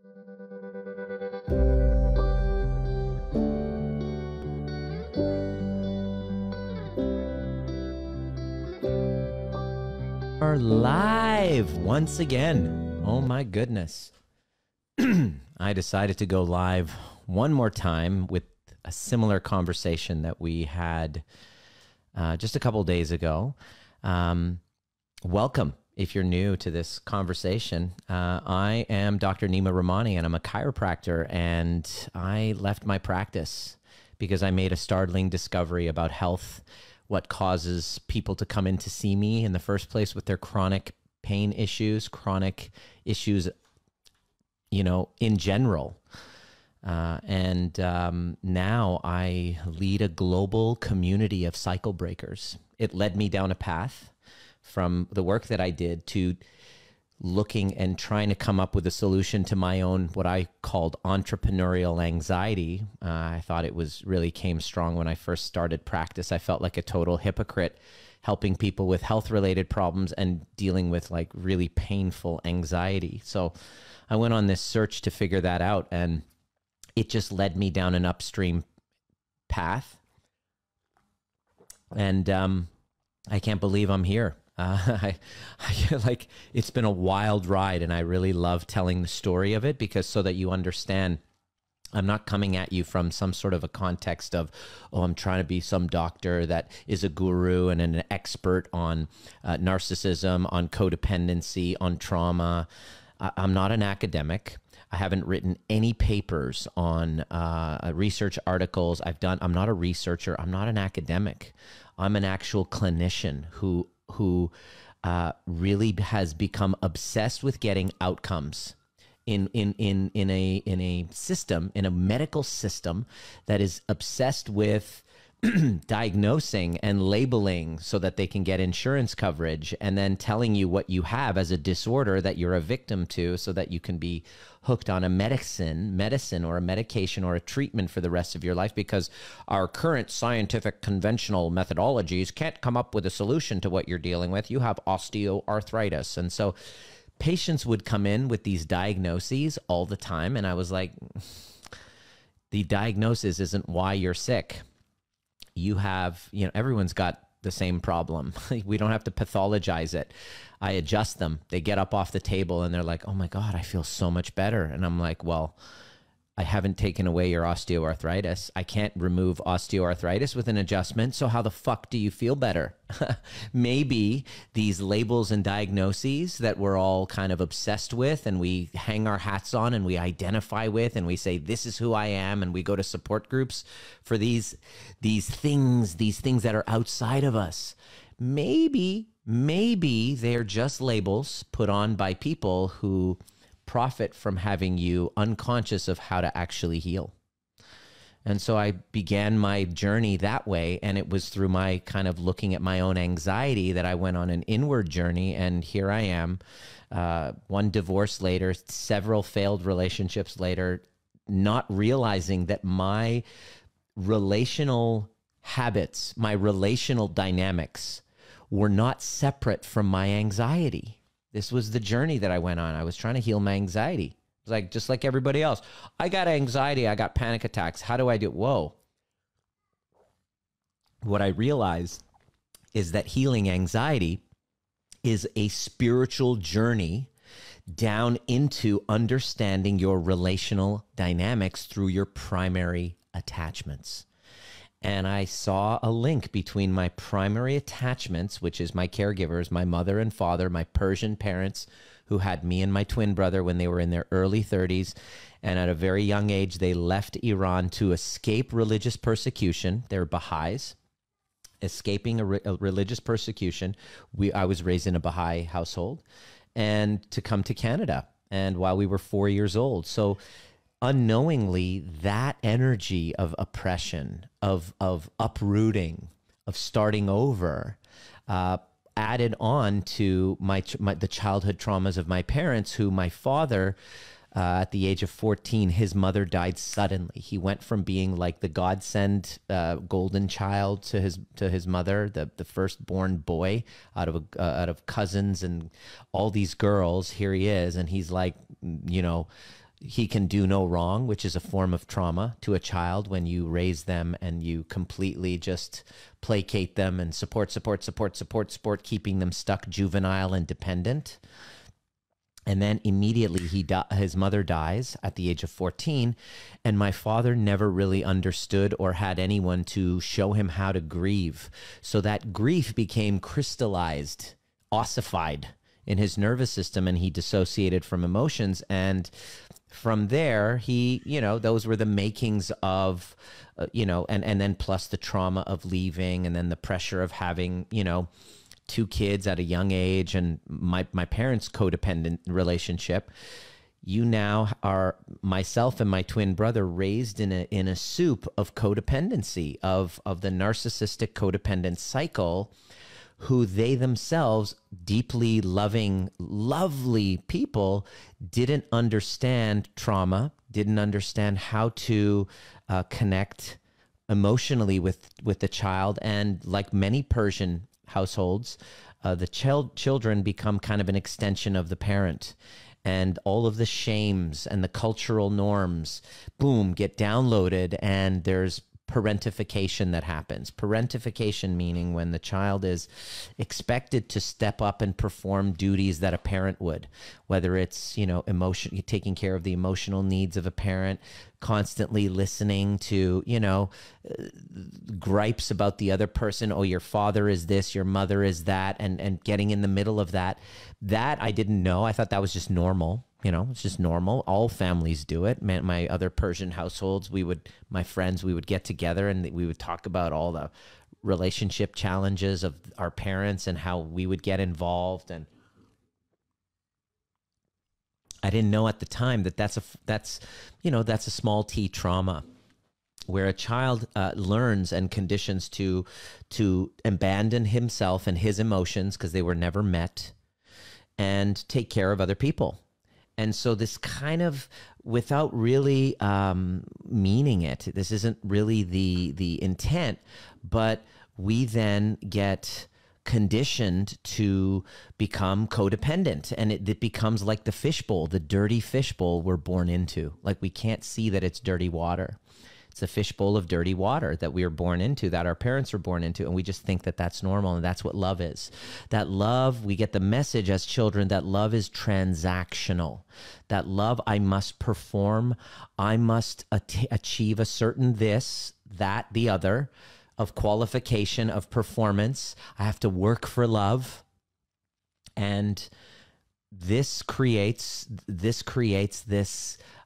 Are live once again. Oh my goodness. I decided to go live one more time with a similar conversation that we had just a couple days ago. Welcome if you're new to this conversation. I am Dr. Nima Rahmany, and I'm a chiropractor, and I left my practice because I made a startling discovery about health, what causes people to come in to see me in the first place with their chronic pain issues, chronic issues, you know, in general. Now I lead a global community of cycle breakers. It led me down a path from the work that I did to looking and trying to come up with a solution to my own, what I called entrepreneurial anxiety. I thought it was really came strong when I first started practice. I felt like a total hypocrite helping people with health-related problems and dealing with like really painful anxiety. So I went on this search to figure that out, and it just led me down an upstream path. And I can't believe I'm here. I like, it's been a wild ride, and I really love telling the story of it because so that you understand, I'm not coming at you from some sort of a context of, oh, I'm trying to be some doctor that is a guru and an expert on narcissism, on codependency, on trauma. I'm not an academic. I haven't written any papers on research articles. I'm not a researcher. I'm not an academic. I'm an actual clinician who really has become obsessed with getting outcomes in a system, in a medical system that is obsessed with diagnosing and labeling so that they can get insurance coverage, and then telling you what you have as a disorder that you're a victim to so that you can be hooked on a medicine or a medication or a treatment for the rest of your life, because our current scientific conventional methodologies can't come up with a solution to what you're dealing with. You have osteoarthritis. And so patients would come in with these diagnoses all the time, and I was like, the diagnosis isn't why you're sick. You have, you know, everyone's got the same problem. We don't have to pathologize it. I adjust them. They get up off the table and they're like, oh my God, I feel so much better. And I'm like, well, I haven't taken away your osteoarthritis. I can't remove osteoarthritis with an adjustment. So how the fuck do you feel better? Maybe these labels and diagnoses that we're all kind of obsessed with and we hang our hats on and we identify with and we say, this is who I am. And we go to support groups for these things that are outside of us. Maybe they're just labels put on by people who profit from having you unconscious of how to actually heal. And so I began my journey that way, and it was through my kind of looking at my own anxiety that I went on an inward journey, and here I am, one divorce later, several failed relationships later, not realizing that my relational habits, my relational dynamics were not separate from my anxiety. This was the journey that I went on. I was trying to heal my anxiety. It was like, just like everybody else. I got anxiety. I got panic attacks. How do I do it? Whoa. What I realized is that healing anxiety is a spiritual journey down into understanding your relational dynamics through your primary attachments. And I saw a link between my primary attachments, which is my caregivers, my mother and father, my Persian parents who had me and my twin brother when they were in their early 30s. And at a very young age, they left Iran to escape religious persecution. They're Baha'is, escaping a religious persecution. I was raised in a Baha'i household, and to come to Canada. And while we were 4 years old. So unknowingly, that energy of oppression, of uprooting, of starting over, added on to the childhood traumas of my parents, who my father, at the age of 14, his mother died suddenly. He went from being like the godsend golden child to his mother, the firstborn boy out of cousins and all these girls. Here he is, and he's like, you know, he can do no wrong, which is a form of trauma to a child when you raise them and you completely just placate them and support, keeping them stuck, juvenile and dependent. And then immediately his mother dies at the age of 14, and my father never really understood or had anyone to show him how to grieve. So that grief became crystallized, ossified in his nervous system, and he dissociated from emotions. And from there, he, those were the makings of, and then plus the trauma of leaving, and then the pressure of having, two kids at a young age, and my parents' codependent relationship. You now are, myself and my twin brother, raised in a soup of codependency, of the narcissistic codependent cycle, who they themselves, deeply loving, lovely people, didn't understand trauma, didn't understand how to connect emotionally with the child. And like many Persian households, the children become kind of an extension of the parent, and all of the shames and the cultural norms, boom, get downloaded, and there's parentification that happens. Parentification meaning when the child is expected to step up and perform duties that a parent would, whether it's, taking care of the emotional needs of a parent, constantly listening to, gripes about the other person. Oh, your father is this, your mother is that, and getting in the middle of that. That I didn't know. I thought that was just normal. It's just normal. All families do it. My other Persian households, my friends, we would get together and we would talk about all the relationship challenges of our parents and how we would get involved. And I didn't know at the time that that's a small t trauma, where a child learns and conditions to abandon himself and his emotions because they were never met, and take care of other people. And so this kind of, without really meaning it, this isn't really the intent, but we then get conditioned to become codependent, and it becomes like the fishbowl, the dirty fishbowl we're born into. Like, we can't see that it's dirty water. It's a fishbowl of dirty water that we are born into, that our parents were born into, and we just think that that's normal, and that's what love is. That love, we get the message as children that love is transactional. That love, I must perform, I must achieve a certain this, that, the other, of qualification, of performance. I have to work for love. And this creates this kind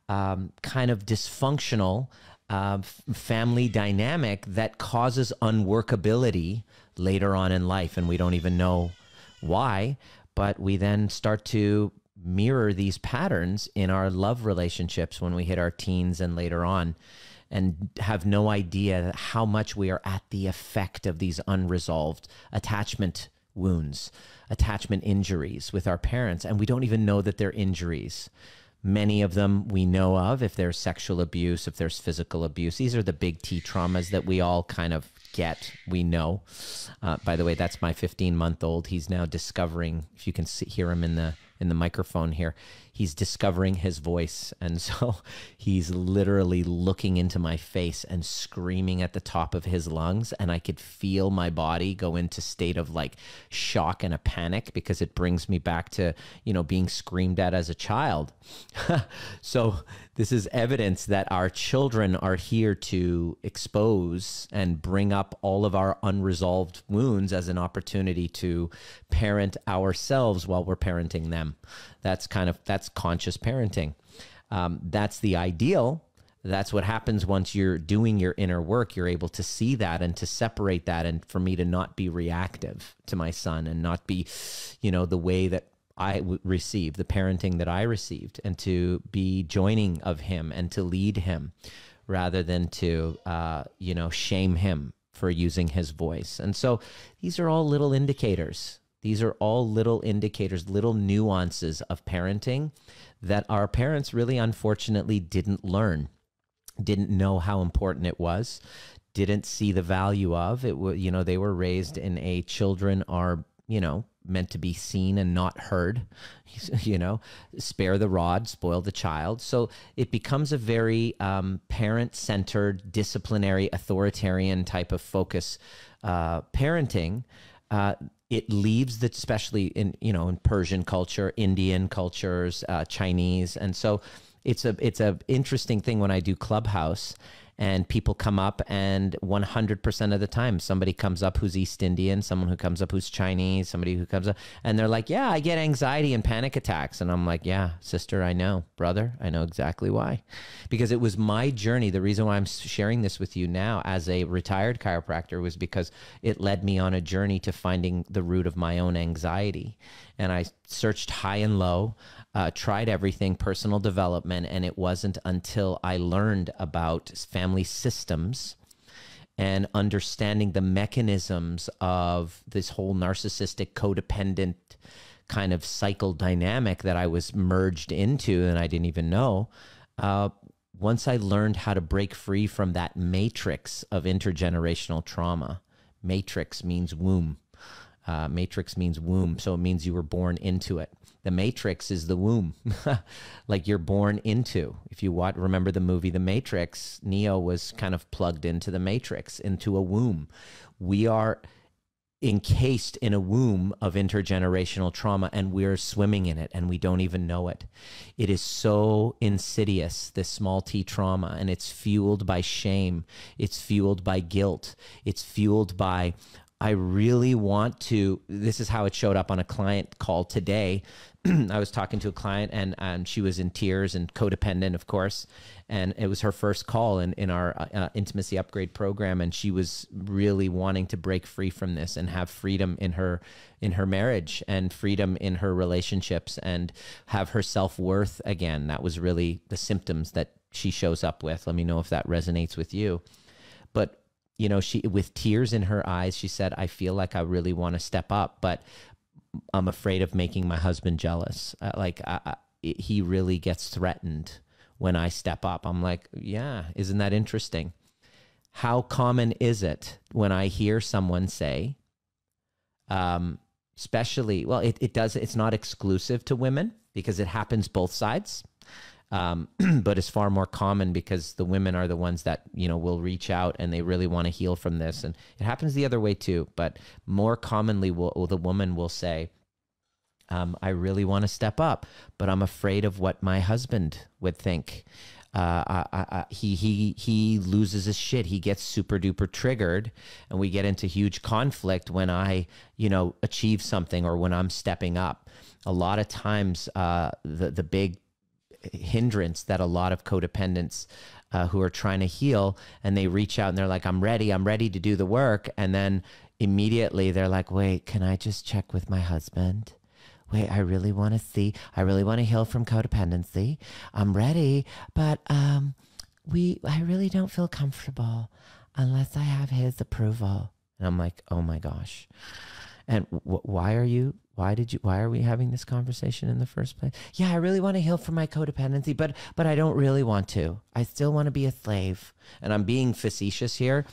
of dysfunctional family dynamic that causes unworkability later on in life, and we don't even know why, but we then start to mirror these patterns in our love relationships when we hit our teens and later on, and have no idea how much we are at the effect of these unresolved attachment wounds, attachment injuries with our parents, and we don't even know that they're injuries. Many of them we know of, if there's sexual abuse, if there's physical abuse. These are the big T traumas that we all kind of get, we know. By the way, that's my 15-month-old. He's now discovering, if you can hear him in the microphone here, he's discovering his voice. And so he's literally looking into my face and screaming at the top of his lungs. And I could feel my body go into state of like shock and a panic, because it brings me back to, being screamed at as a child. So this is evidence that our children are here to expose and bring up all of our unresolved wounds as an opportunity to parent ourselves while we're parenting them. That's conscious parenting. That's the ideal. That's what happens once you're doing your inner work. You're able to see that and to separate that, and for me to not be reactive to my son and not be, the way that I received, the parenting that I received, and to be joining of him and to lead him rather than to, shame him for using his voice. And so these are all little indicators. These are all little indicators, little nuances of parenting that our parents really, unfortunately, didn't learn, didn't know how important it was, didn't see the value of it. They were raised in a children are meant to be seen and not heard, spare the rod, spoil the child. So it becomes a very parent-centered, disciplinary, authoritarian type of focus parenting. It leaves that, especially in Persian culture, Indian cultures, Chinese. And so it's a interesting thing when I do Clubhouse and people come up, and 100% of the time somebody comes up who's East Indian, someone who comes up who's Chinese, somebody who comes up, and they're like, yeah, I get anxiety and panic attacks. And I'm like, yeah, sister, I know. Brother, I know exactly why. Because it was my journey. The reason why I'm sharing this with you now as a retired chiropractor was because it led me on a journey to finding the root of my own anxiety. And I searched high and low, tried everything, personal development, and it wasn't until I learned about family systems and understanding the mechanisms of this whole narcissistic, codependent kind of cycle dynamic that I was merged into and I didn't even know. Once I learned how to break free from that matrix of intergenerational trauma, matrix means womb. Matrix means womb, so it means you were born into it. The matrix is the womb, like you're born into. If you remember the movie The Matrix, Neo was kind of plugged into the matrix, into a womb. We are encased in a womb of intergenerational trauma, and we're swimming in it, and we don't even know it. It is so insidious, this small t trauma, and it's fueled by shame. It's fueled by guilt. It's fueled by, I really want to, this is how it showed up on a client call today. I was talking to a client and she was in tears and codependent, of course. And it was her first call in our intimacy upgrade program. And she was really wanting to break free from this and have freedom in her marriage and freedom in her relationships and have her self-worth again. That was really the symptoms that she shows up with. Let me know if that resonates with you. But she, with tears in her eyes, she said, I feel like I really want to step up, but I'm afraid of making my husband jealous. He really gets threatened when I step up. I'm like, yeah, isn't that interesting? How common is it when I hear someone say, especially, well, it's not exclusive to women because it happens both sides. But it's far more common because the women are the ones that, will reach out and they really want to heal from this. And it happens the other way too, but more commonly the woman will say, I really want to step up, but I'm afraid of what my husband would think. He loses his shit. He gets super duper triggered and we get into huge conflict when I, achieve something or when I'm stepping up. A lot of times, the big hindrance that a lot of codependents who are trying to heal and they reach out and they're like, I'm ready to do the work. And then immediately they're like, wait, can I just check with my husband? Wait, I really want to heal from codependency. I'm ready, but I really don't feel comfortable unless I have his approval. And I'm like, oh my gosh. And why are we having this conversation in the first place? Yeah, I really want to heal from my codependency, but I don't really want to. I still want to be a slave. And I'm being facetious here.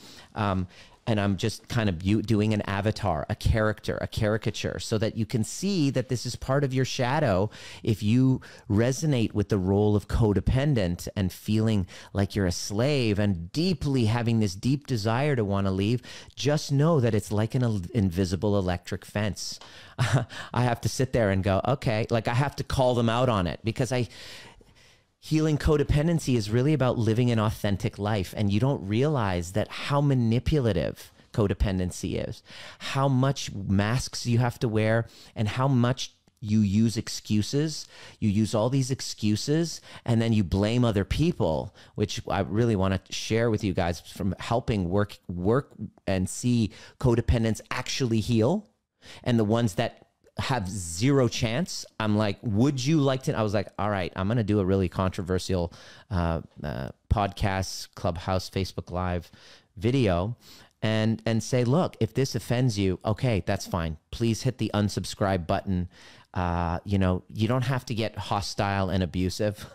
And I'm just kind of doing an avatar, a character, a caricature, so that you can see that this is part of your shadow. If you resonate with the role of codependent and feeling like you're a slave and deeply having this deep desire to want to leave, just know that it's like an invisible electric fence. I have to sit there and go, okay, like I have to call them out on it because healing codependency is really about living an authentic life. And you don't realize that how manipulative codependency is, how much masks you have to wear, and how much you use excuses. You use all these excuses and then you blame other people, which I really want to share with you guys from helping work and see codependents actually heal. And the ones that have zero chance, I'm like, would you like to? I was like, all right, I'm going to do a really controversial podcast, Clubhouse, Facebook Live video and say, look, if this offends you, okay, that's fine. Please hit the unsubscribe button You know, you don't have to get hostile and abusive.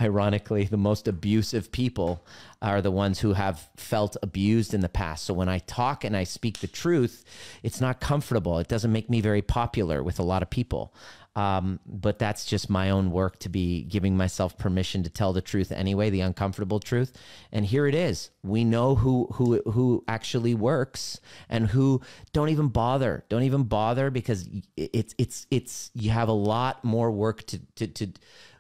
Ironically, the most abusive people are the ones who have felt abused in the past. So when I talk and I speak the truth, it's not comfortable. It doesn't make me very popular with a lot of people. But that's just my own work to be giving myself permission to tell the truth anyway, the uncomfortable truth. And here it is. We know who actually works and who don't even bother. Don't even bother, because it's you have a lot more work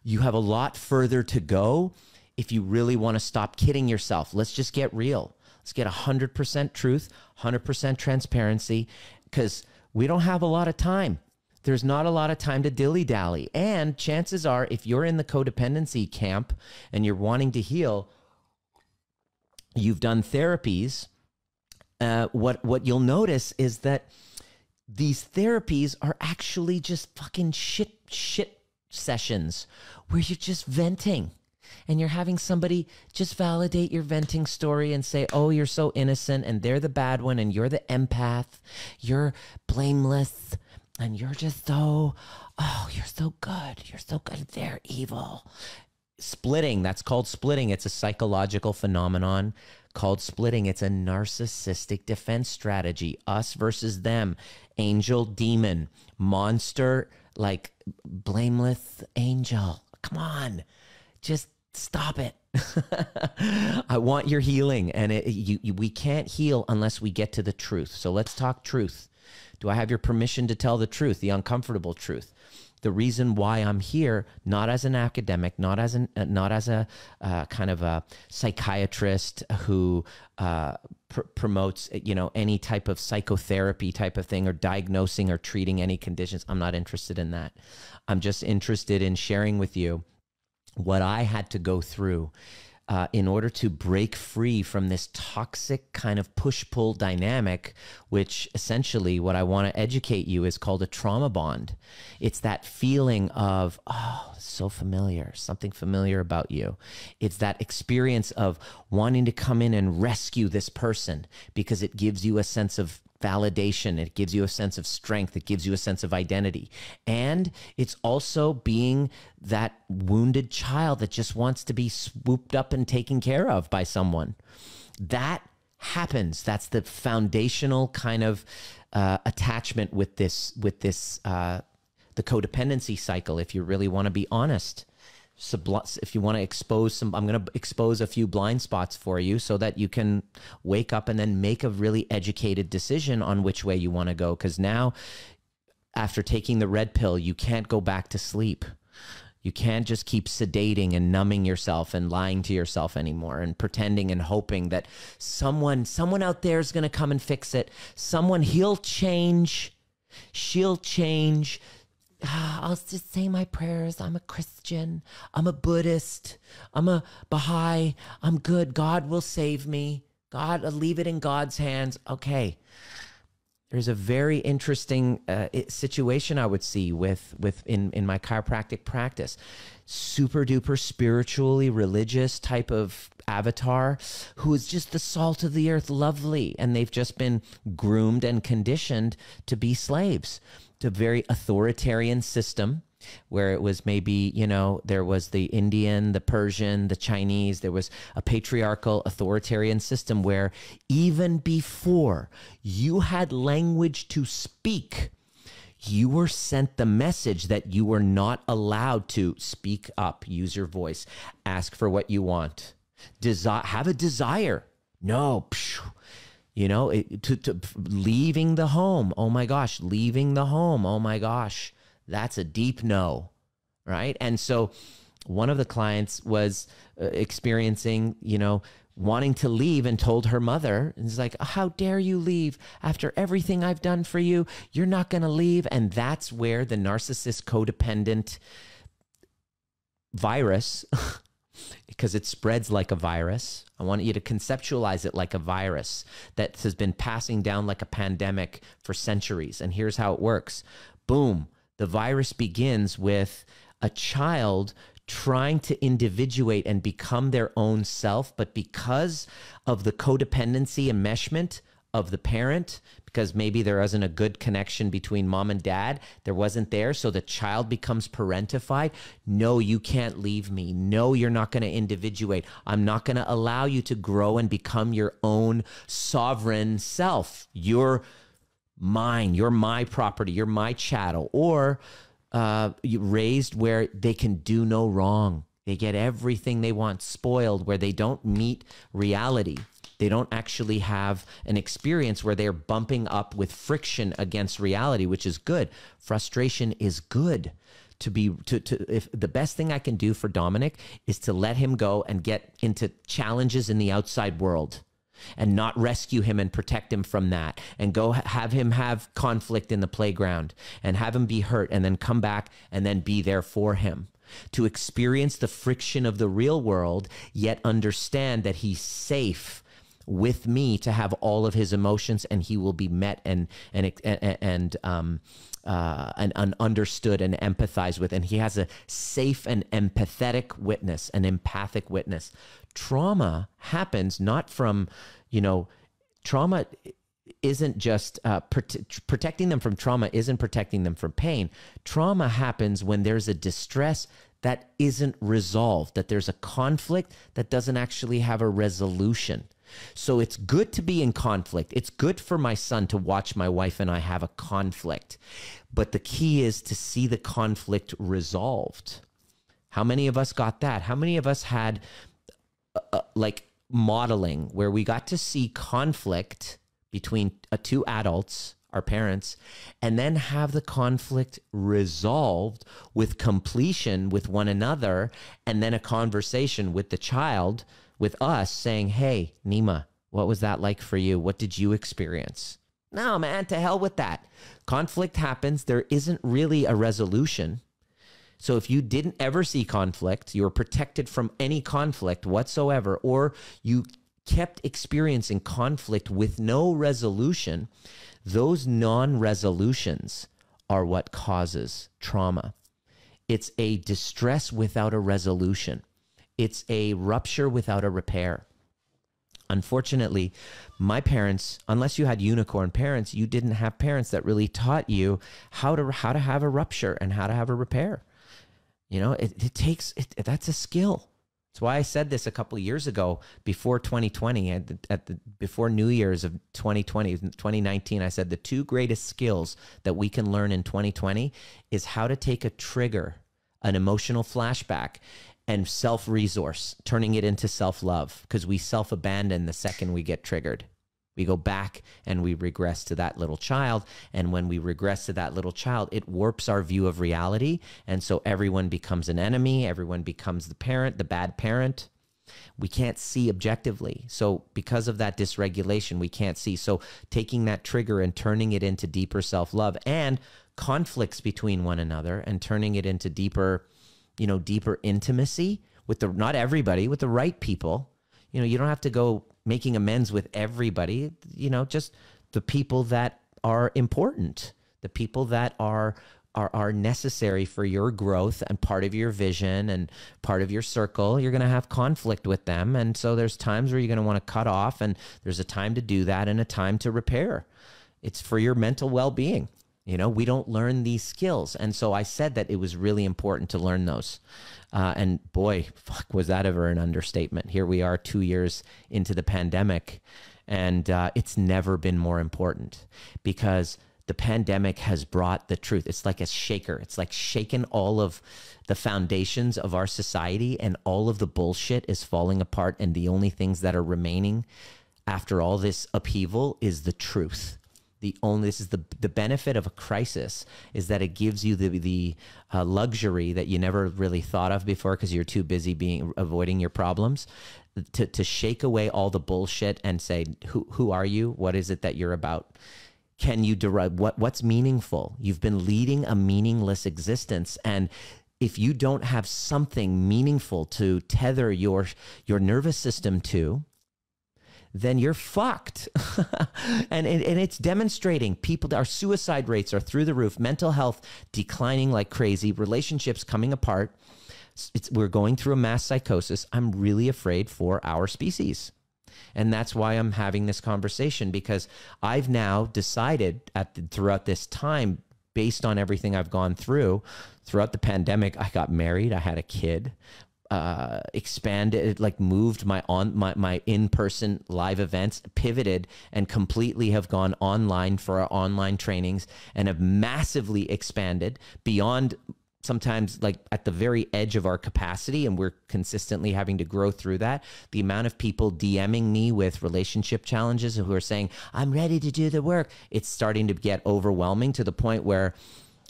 you have a lot further to go if you really want to stop kidding yourself. Let's just get real. Let's get 100% truth, 100% transparency, because we don't have a lot of time. There's not a lot of time to dilly-dally. And chances are, if you're in the codependency camp and you're wanting to heal, you've done therapies, what you'll notice is that these therapies are actually just fucking shit sessions where you're just venting. And you're having somebody just validate your venting story and say, oh, you're so innocent, and they're the bad one, and you're the empath, you're blameless, and you're just so, oh, you're so good. You're so good. They're evil. Splitting, that's called splitting. It's a psychological phenomenon called splitting. It's a narcissistic defense strategy. Us versus them. Angel, demon. Monster, like blameless angel. Come on. Just stop it. I want your healing. And we can't heal unless we get to the truth. So let's talk truth. Do I have your permission to tell the truth, the uncomfortable truth? The reason why I'm here, not as an academic, not as a kind of a psychiatrist who promotes, you know, any type of psychotherapy type of thing, or diagnosing or treating any conditions. I'm not interested in that. I'm just interested in sharing with you what I had to go through in order to break free from this toxic kind of push-pull dynamic, which essentially what I want to educate you is called a trauma bond. It's that feeling of, oh, so familiar, something familiar about you. It's that experience of wanting to come in and rescue this person because it gives you a sense of validation. It gives you a sense of strength. It gives you a sense of identity. And it's also being that wounded child that just wants to be swooped up and taken care of by someone. That happens. That's the foundational kind of attachment with this the codependency cycle, if you really want to be honest. If you want to expose some, I'm going to expose a few blind spots for you so that you can wake up and then make a really educated decision on which way you want to go. Because now, after taking the red pill, you can't go back to sleep. You can't just keep sedating and numbing yourself and lying to yourself anymore and pretending and hoping that someone out there is going to come and fix it. He'll change. She'll change. I'll just say my prayers. I'm a Christian. I'm a Buddhist. I'm a Baha'i. I'm good. God will save me. God, I'll leave it in God's hands. Okay. There's a very interesting situation I would see in my chiropractic practice. Super duper spiritually religious type of avatar who is just the salt of the earth, lovely, and they've just been groomed and conditioned to be slaves. It's a very authoritarian system where it was maybe, you know, there was the Indian, the Persian, the Chinese. There was a patriarchal authoritarian system where even before you had language to speak, you were sent the message that you were not allowed to speak up, use your voice, ask for what you want, have a desire. No, you know, to leaving the home. Oh my gosh, leaving the home. Oh my gosh. That's a deep no, right? And so one of the clients was experiencing, you know, wanting to leave and told her mother, and it's like, how dare you leave after everything I've done for you? You're not going to leave. And that's where the narcissist codependent virus, because it spreads like a virus. I want you to conceptualize it like a virus that has been passing down like a pandemic for centuries. And here's how it works. Boom. The virus begins with a child trying to individuate and become their own self, but because of the codependency enmeshment of the parent, because maybe there wasn't a good connection between mom and dad. There wasn't there. So the child becomes parentified. No, you can't leave me. No, you're not going to individuate. I'm not going to allow you to grow and become your own sovereign self. You're mine. You're my property. You're my chattel. Or raised where they can do no wrong. They get everything they want, spoiled, where they don't meet reality. They don't actually have an experience where they're bumping up with friction against reality, which is good. Frustration is good. If the best thing I can do for Dominic is to let him go and get into challenges in the outside world and not rescue him and protect him from that, and go have him have conflict in the playground and have him be hurt and then come back and then be there for him. To experience the friction of the real world, yet understand that he's safe with me to have all of his emotions, and he will be met and understood and empathized with, and he has a safe and empathetic witness, an empathic witness. Trauma happens not from, trauma isn't just protecting them from trauma isn't protecting them from pain. Trauma happens when there's a distress that isn't resolved, that there's a conflict that doesn't actually have a resolution. So it's good to be in conflict. It's good for my son to watch my wife and I have a conflict. But the key is to see the conflict resolved. How many of us got that? How many of us had like modeling where we got to see conflict between two adults, our parents, and then have the conflict resolved with completion with one another, and then a conversation with the child, with us, saying, hey, Nima, what was that like for you? What did you experience? No, man, to hell with that. Conflict happens. There isn't really a resolution. So if you didn't ever see conflict, you were protected from any conflict whatsoever, or you kept experiencing conflict with no resolution, those non-resolutions are what causes trauma. It's a distress without a resolution. It's a rupture without a repair. Unfortunately, my parents, unless you had unicorn parents, you didn't have parents that really taught you how to have a rupture and how to have a repair. That's a skill. That's why I said this a couple of years ago, before 2020, before New Year's of 2019, I said the two greatest skills that we can learn in 2020 is how to take a trigger, an emotional flashback, and self-resource, turning it into self-love, because we self-abandon the second we get triggered. We go back and we regress to that little child. And when we regress to that little child, it warps our view of reality. And so everyone becomes an enemy. Everyone becomes the parent, the bad parent. We can't see objectively. So because of that dysregulation, we can't see. So taking that trigger and turning it into deeper self-love and conflicts between one another and turning it into deeper intimacy with not everybody, with the right people. You don't have to go making amends with everybody, just the people that are important, the people that are necessary for your growth and part of your vision and part of your circle. You're going to have conflict with them. And so there's times where you're going to want to cut off, and there's a time to do that and a time to repair. It's for your mental well-being. We don't learn these skills. And so I said that it was really important to learn those. And boy, fuck, was that ever an understatement. Here we are 2 years into the pandemic, and it's never been more important, because the pandemic has brought the truth. It's like a shaker. It's like shaking all of the foundations of our society, and all of the bullshit is falling apart. And the only things that are remaining after all this upheaval is the truth. This is the benefit of a crisis, is that it gives you the luxury that you never really thought of before, because you're too busy avoiding your problems, to shake away all the bullshit and say, who are you? What is it that you're about? Can you derive what's meaningful? You've been leading a meaningless existence, and if you don't have something meaningful to tether your nervous system to, then you're fucked. and it's demonstrating. Our suicide rates are through the roof, mental health declining like crazy, relationships coming apart. We're going through a mass psychosis. I'm really afraid for our species. And that's why I'm having this conversation, because I've now decided throughout this time, based on everything I've gone throughout the pandemic, I got married, I had a kid, expanded, like moved my in-person live events, pivoted and completely have gone online for our online trainings, and have massively expanded beyond sometimes like at the very edge of our capacity, and we're consistently having to grow through that. The amount of people DMing me with relationship challenges who are saying, I'm ready to do the work, it's starting to get overwhelming to the point where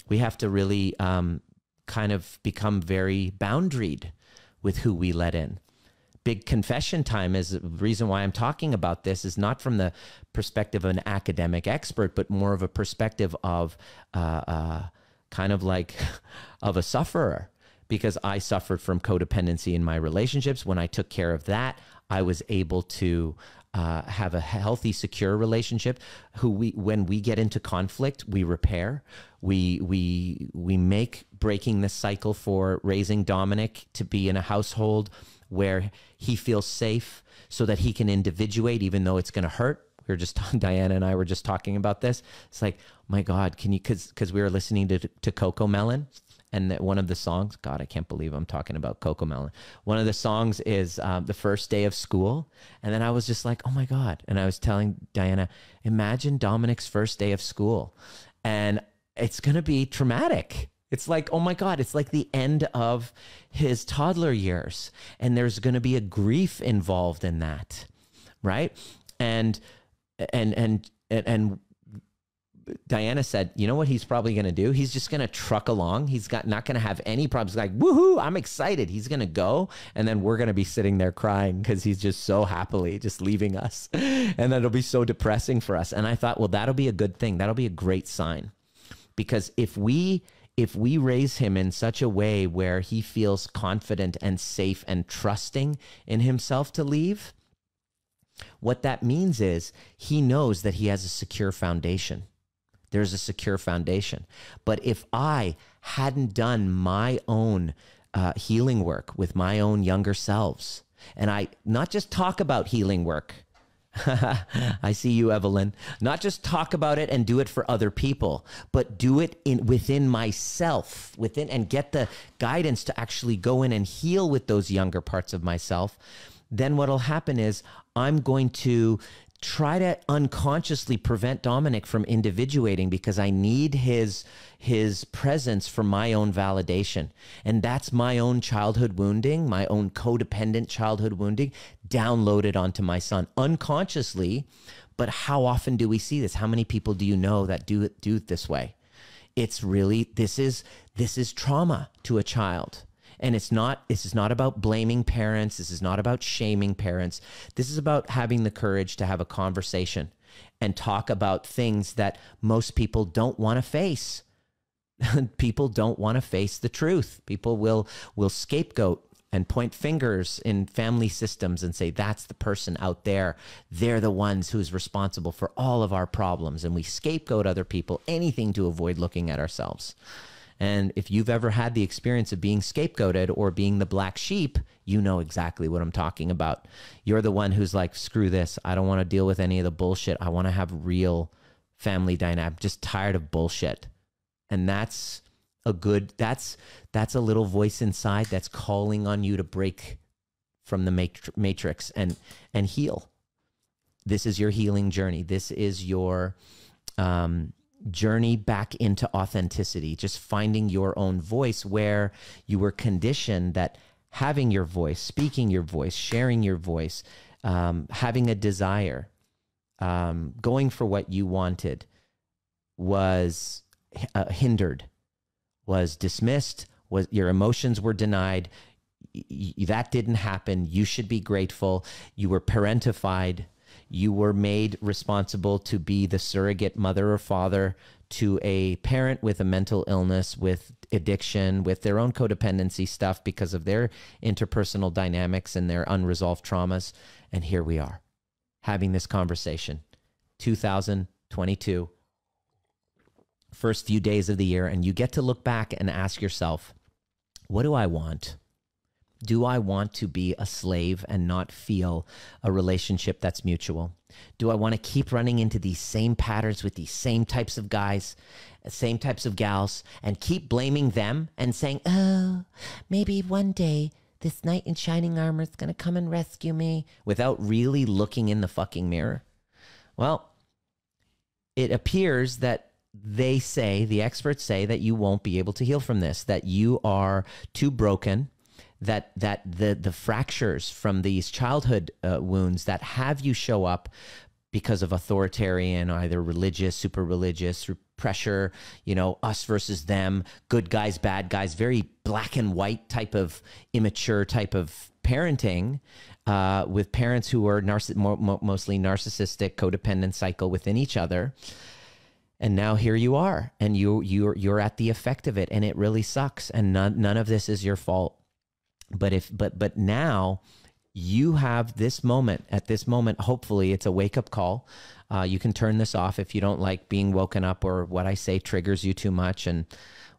we have to really kind of become very boundaried with who we let in. Big confession time is the reason why I'm talking about this, is not from the perspective of an academic expert, but more of a perspective of kind of like of a sufferer, because I suffered from codependency in my relationships. When I took care of that, I was able to have a healthy, secure relationship. When we get into conflict, we repair. We make breaking the cycle for raising Dominic to be in a household where he feels safe, so that he can individuate, even though it's going to hurt. We were just Diana and I were just talking about this. It's like, my God, can you, because we were listening to Coco Melon, and one of the songs, God, I can't believe I'm talking about Coco Melon. One of the songs is the first day of school. And then I was just like, oh my God. And I was telling Diana, imagine Dominic's first day of school, and it's going to be traumatic. It's like, oh my God, it's like the end of his toddler years. And there's going to be a grief involved in that. Right. And Diana said, you know what he's probably going to do? He's just going to truck along. He's not going to have any problems. Like, woohoo, I'm excited. He's going to go. And then we're going to be sitting there crying because he's just so happily just leaving us. And that'll be so depressing for us. And I thought, well, that'll be a good thing. That'll be a great sign. Because if we raise him in such a way where he feels confident and safe and trusting in himself to leave, what that means is he knows that he has a secure foundation. There's a secure foundation. But if I hadn't done my own healing work with my own younger selves, and I not just talk about healing work, I see you, Evelyn, not just talk about it and do it for other people, but do it within myself, and get the guidance to actually go in and heal with those younger parts of myself, then what'll happen is I'm going to try to unconsciously prevent Dominic from individuating, because I need his presence for my own validation. And that's my own childhood wounding, my own codependent childhood wounding, downloaded onto my son unconsciously. But how often do we see this? How many people do you know that do it this way? It's really, this is trauma to a child. And this is not about blaming parents. This is not about shaming parents. This is about having the courage to have a conversation and talk about things that most people don't want to face. People don't want to face the truth. People will scapegoat and point fingers in family systems and say, that's the person out there. They're the ones who's responsible for all of our problems. And we scapegoat other people, anything to avoid looking at ourselves. And if you've ever had the experience of being scapegoated or being the black sheep, you know exactly what I'm talking about. You're the one who's like, screw this. I don't want to deal with any of the bullshit. I want to have real family dynamic. I'm just tired of bullshit. And that's a little voice inside that's calling on you to break from the matrix and heal. This is your healing journey. This is your journey back into authenticity, just finding your own voice, where you were conditioned that having your voice, speaking your voice, sharing your voice, having a desire, going for what you wanted was hindered, was dismissed, was your emotions were denied. That didn't happen. You should be grateful. You were parentified. You were made responsible to be the surrogate mother or father to a parent with a mental illness, with addiction, with their own codependency stuff because of their interpersonal dynamics and their unresolved traumas. And here we are having this conversation, 2022, first few days of the year. And you get to look back and ask yourself, what do I want? Do I want to be a slave and not feel a relationship that's mutual? Do I want to keep running into these same patterns with these same types of guys, same types of gals, and keep blaming them and saying, oh, maybe one day this knight in shining armor is going to come and rescue me, without really looking in the fucking mirror? Well, it appears that they say, the experts say, that you won't be able to heal from this, that you are too broken, that the fractures from these childhood wounds that have you show up because of authoritarian, either religious, super religious, through pressure, us versus them, good guys, bad guys, very black and white type of immature type of parenting, with parents who are mostly narcissistic, codependent cycle within each other. And now here you are, and you're at the effect of it, and it really sucks. And none of this is your fault. But now you have this moment. At this moment, hopefully it's a wake-up call. You can turn this off if you don't like being woken up, or what I say triggers you too much. And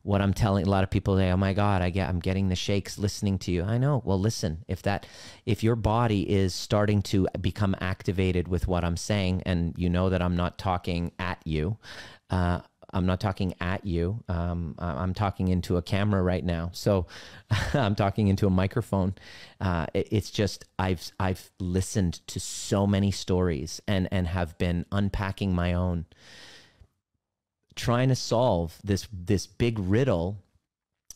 what I'm telling a lot of people, say, oh my God, I'm getting the shakes listening to you. I know. Well, listen, if your body is starting to become activated with what I'm saying, and you know that I'm not talking at you, I'm not talking at you. I'm talking into a camera right now. So I'm talking into a microphone. It's just, I've listened to so many stories and have been unpacking my own, trying to solve this big riddle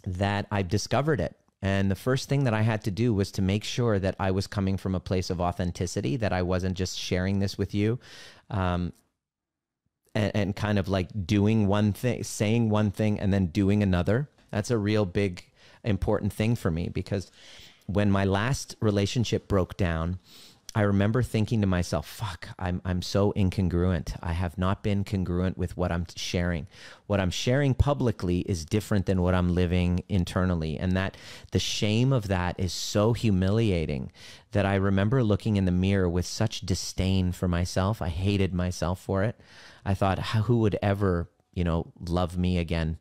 that I've discovered it. And the first thing that I had to do was to make sure that I was coming from a place of authenticity, that I wasn't just sharing this with you, and kind of like doing one thing, saying one thing and then doing another. That's a real big, important thing for me, because when my last relationship broke down, I remember thinking to myself, fuck, I'm so incongruent. I have not been congruent with what I'm sharing. What I'm sharing publicly is different than what I'm living internally. And that the shame of that is so humiliating that I remember looking in the mirror with such disdain for myself. I hated myself for it. I thought, who would ever, love me again?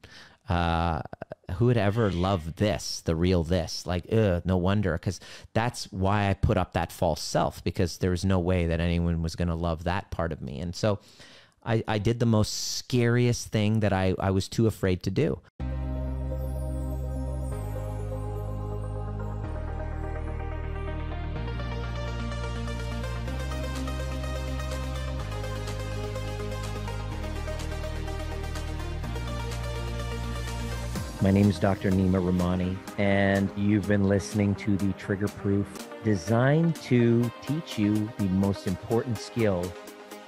Who would ever love this, the real this? Like, no wonder, because that's why I put up that false self, because there was no way that anyone was going to love that part of me. And so I did the most scariest thing that I was too afraid to do. My name is Dr. Nima Rahmany, and you've been listening to the Trigger Proof, designed to teach you the most important skill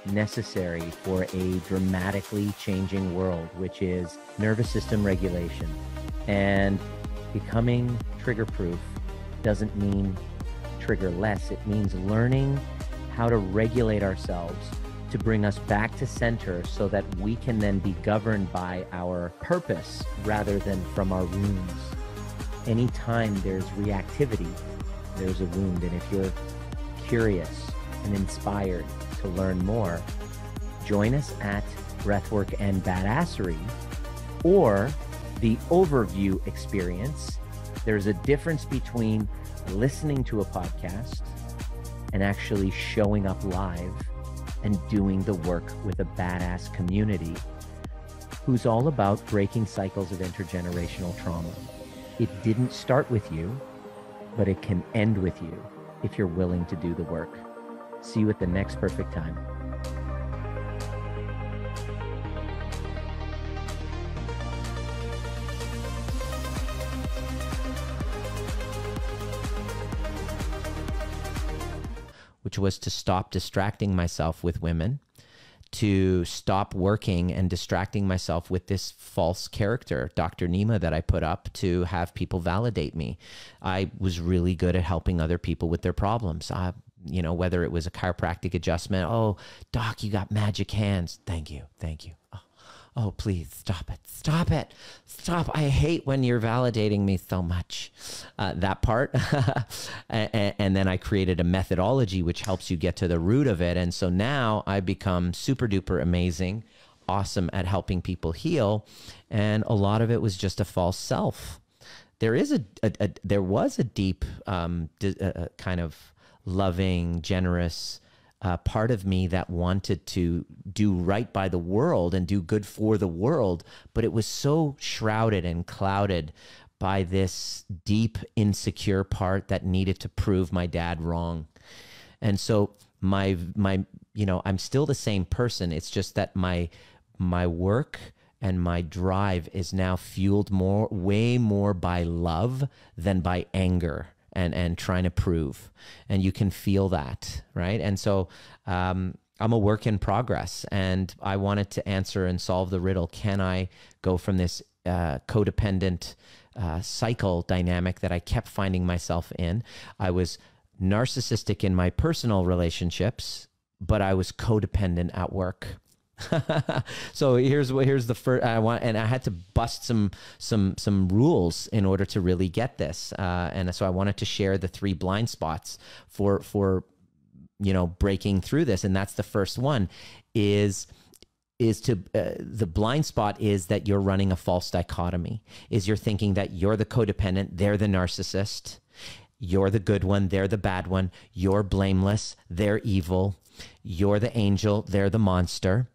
necessary for a dramatically changing world, which is nervous system regulation. And becoming trigger proof doesn't mean trigger less. It means learning how to regulate ourselves to bring us back to center, so that we can then be governed by our purpose rather than from our wounds. Anytime there's reactivity, there's a wound. And if you're curious and inspired to learn more, join us at Breathwork and Badassery, or the overview experience. There's a difference between listening to a podcast and actually showing up live and doing the work with a badass community who's all about breaking cycles of intergenerational trauma. It didn't start with you, but it can end with you if you're willing to do the work. See you at the next perfect time. Which was to stop distracting myself with women, to stop working and distracting myself with this false character, Dr. Nima, that I put up to have people validate me. I was really good at helping other people with their problems. Whether it was a chiropractic adjustment. Oh, doc, you got magic hands. Thank you. Thank you. Oh, please stop it. Stop it. Stop. I hate when you're validating me so much. That part. And then I created a methodology which helps you get to the root of it. And so now I become super duper amazing, awesome at helping people heal. And a lot of it was just a false self. there was a deep kind of loving, generous part of me that wanted to do right by the world and do good for the world, but it was so shrouded and clouded by this deep, insecure part that needed to prove my dad wrong. And so my I'm still the same person. It's just that my work and my drive is now fueled way more by love than by anger and trying to prove. And you can feel that, right? And so I'm a work in progress, and I wanted to answer and solve the riddle. Can I go from this codependent cycle dynamic that I kept finding myself in? I was narcissistic in my personal relationships, but I was codependent at work. So here's the first and I had to bust some rules in order to really get this. And so I wanted to share the 3 blind spots for breaking through this. And that's the first one is to the blind spot is that you're running a false dichotomy. Is you're thinking that you're the codependent, they're the narcissist. You're the good one, they're the bad one. You're blameless, they're evil. You're the angel, they're the monster.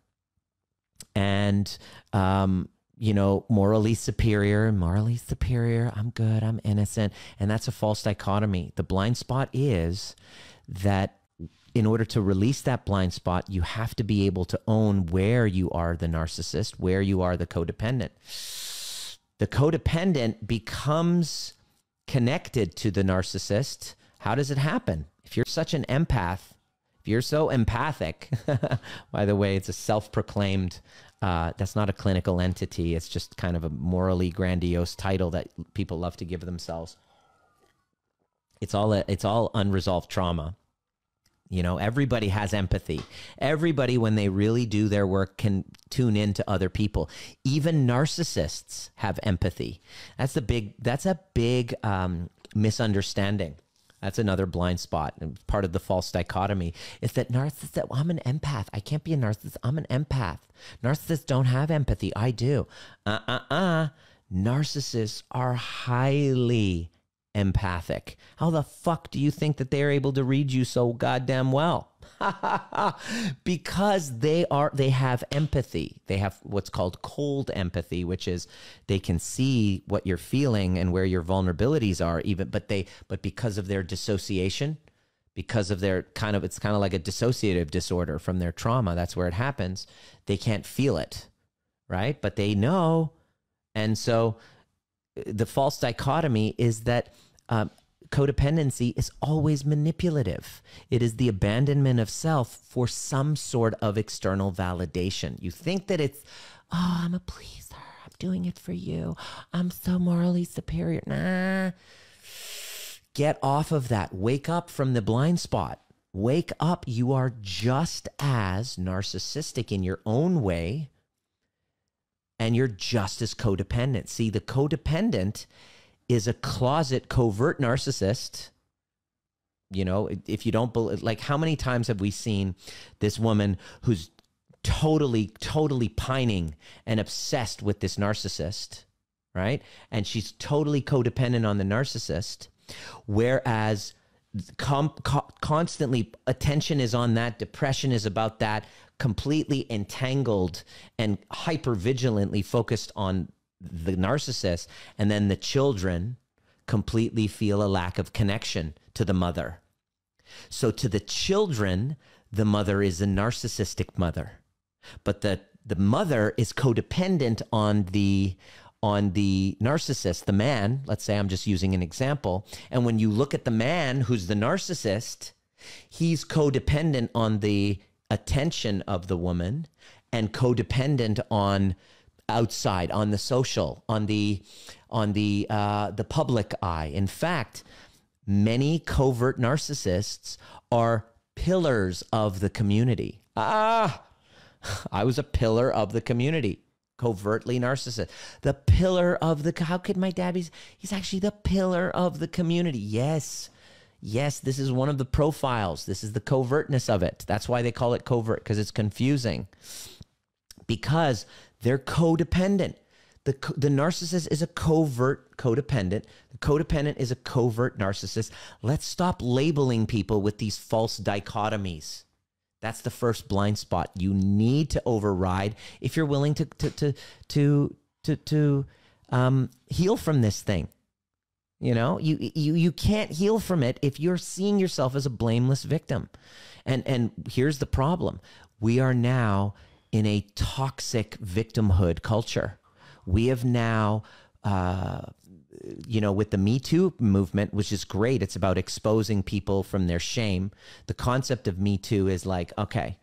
And, morally superior, I'm good, I'm innocent. And that's a false dichotomy. The blind spot is that in order to release that blind spot, you have to be able to own where you are the narcissist, where you are the codependent. The codependent becomes connected to the narcissist. How does it happen? If you're such an empath, if you're so empathic, by the way, it's a self-proclaimed, that's not a clinical entity. It's just kind of a morally grandiose title that people love to give themselves. It's all unresolved trauma. Everybody has empathy. Everybody, when they really do their work, can tune into other people. Even narcissists have empathy. That's a big misunderstanding. That's another blind spot. And part of the false dichotomy is that narcissists, I'm an empath. I can't be a narcissist. I'm an empath. Narcissists don't have empathy. I do. Narcissists are highly empathic. How the fuck do you think that they're able to read you so goddamn well? Because they have empathy. They have what's called cold empathy, which is they can see what you're feeling and where your vulnerabilities are, but because of their dissociation, because of their it's kind of like a dissociative disorder from their trauma. That's where it happens. They can't feel it, right? But they know. And so the false dichotomy is that codependency is always manipulative. It is the abandonment of self for some sort of external validation. You think that it's, oh, I'm a pleaser. I'm doing it for you. I'm so morally superior. Nah. Get off of that. Wake up from the blind spot. Wake up. You are just as narcissistic in your own way, and you're just as codependent. See, the codependent is a closet covert narcissist. If you don't believe, like, how many times have we seen this woman who's totally pining and obsessed with this narcissist, right? And she's totally codependent on the narcissist, whereas constantly attention is on that, depression is about that, completely entangled and hyper-vigilantly focused on the narcissist, and then the children completely feel a lack of connection to the mother. So to the children, the mother is a narcissistic mother, but the mother is codependent on the narcissist, the man. Let's say I'm just using an example. And when you look at the man who's the narcissist, he's codependent on the attention of the woman and codependent on outside, on the social, on the public eye. In fact, many covert narcissists are pillars of the community. I was a pillar of the community. Covertly narcissist. The pillar of the, how could my dad be? He's actually the pillar of the community. Yes. Yes, this is one of the profiles. This is the covertness of it. That's why they call it covert, because it's confusing. Because they're codependent. The narcissist is a covert codependent. The codependent is a covert narcissist. Let's stop labeling people with these false dichotomies. That's the first blind spot you need to override if you're willing to heal from this thing. You know, you can't heal from it if you're seeing yourself as a blameless victim. And here's the problem. We are now in a toxic victimhood culture. We have now, with the Me Too movement, which is great. It's about exposing people from their shame. The concept of Me Too is like, okay,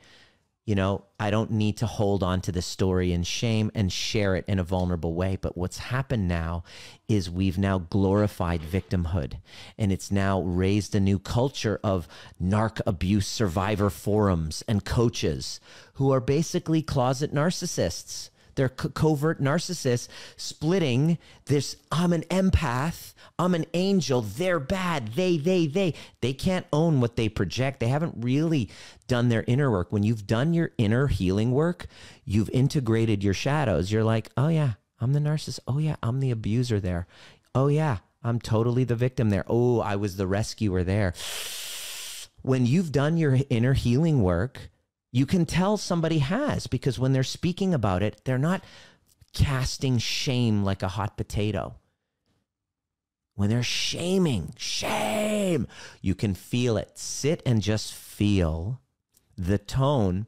I don't need to hold on to this story in shame and share it in a vulnerable way. But what's happened now is we've now glorified victimhood, and it's now raised a new culture of narc abuse survivor forums and coaches who are basically closet narcissists. They're covert narcissists splitting this, I'm an empath, I'm an angel, they're bad, they can't own what they project. They haven't really done their inner work. When you've done your inner healing work, you've integrated your shadows. You're like, oh yeah, I'm the narcissist. Oh yeah, I'm the abuser there. Oh yeah, I'm totally the victim there. Oh, I was the rescuer there. When you've done your inner healing work, you can tell somebody has, because when they're speaking about it, they're not casting shame like a hot potato. When they're shaming, shame, you can feel it. Sit and just feel the tone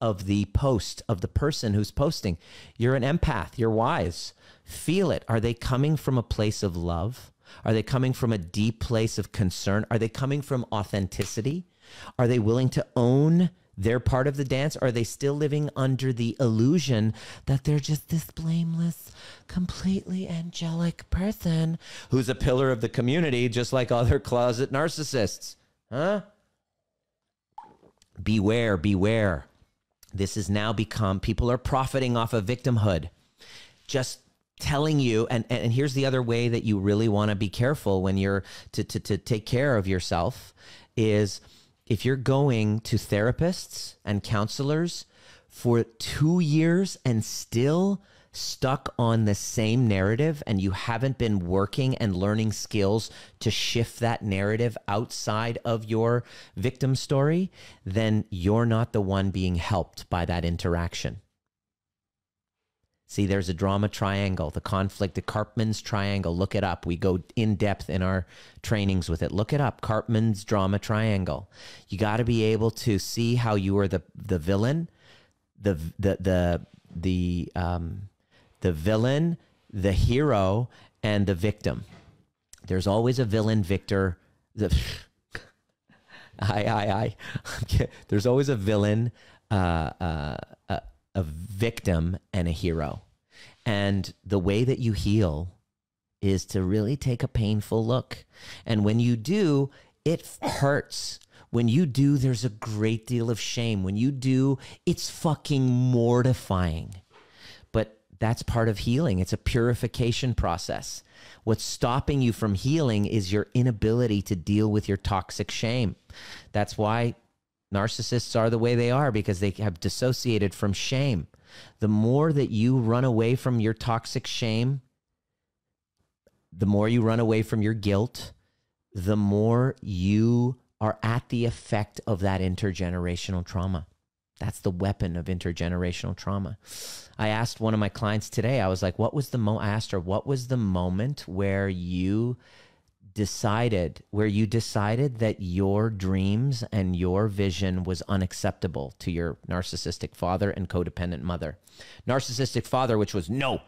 of the post, of the person who's posting. You're an empath. You're wise. Feel it. Are they coming from a place of love? Are they coming from a deep place of concern? Are they coming from authenticity? Are they willing to own their part of the dance? Or are they still living under the illusion that they're just this blameless, completely angelic person who's a pillar of the community, just like other closet narcissists? Huh? Beware, beware. This has now become, people are profiting off of victimhood. Just telling you, and here's the other way that you really want to be careful when you're to take care of yourself is, if you're going to therapists and counselors for 2 years and still stuck on the same narrative, and you haven't been working and learning skills to shift that narrative outside of your victim story, then you're not the one being helped by that interaction. See, there's a drama triangle, the conflict, the Karpman's triangle. Look it up. We go in depth in our trainings with it. Look it up, Karpman's drama triangle. You got to be able to see how you are the villain, the villain, the hero, and the victim. There's always a villain, victor. There's always a villain, a victim, and a hero. And the way that you heal is to really take a painful look. And when you do, it hurts. When you do, there's a great deal of shame. When you do, it's fucking mortifying. But that's part of healing. It's a purification process. What's stopping you from healing is your inability to deal with your toxic shame. That's why narcissists are the way they are, because they have dissociated from shame. The more that you run away from your toxic shame, the more you run away from your guilt, the more you are at the effect of that intergenerational trauma. That's the weapon of intergenerational trauma. I asked one of my clients today, I was like, I asked her, what was the moment where you decided that your dreams and your vision was unacceptable to your narcissistic father and codependent mother? Narcissistic father, which was, no,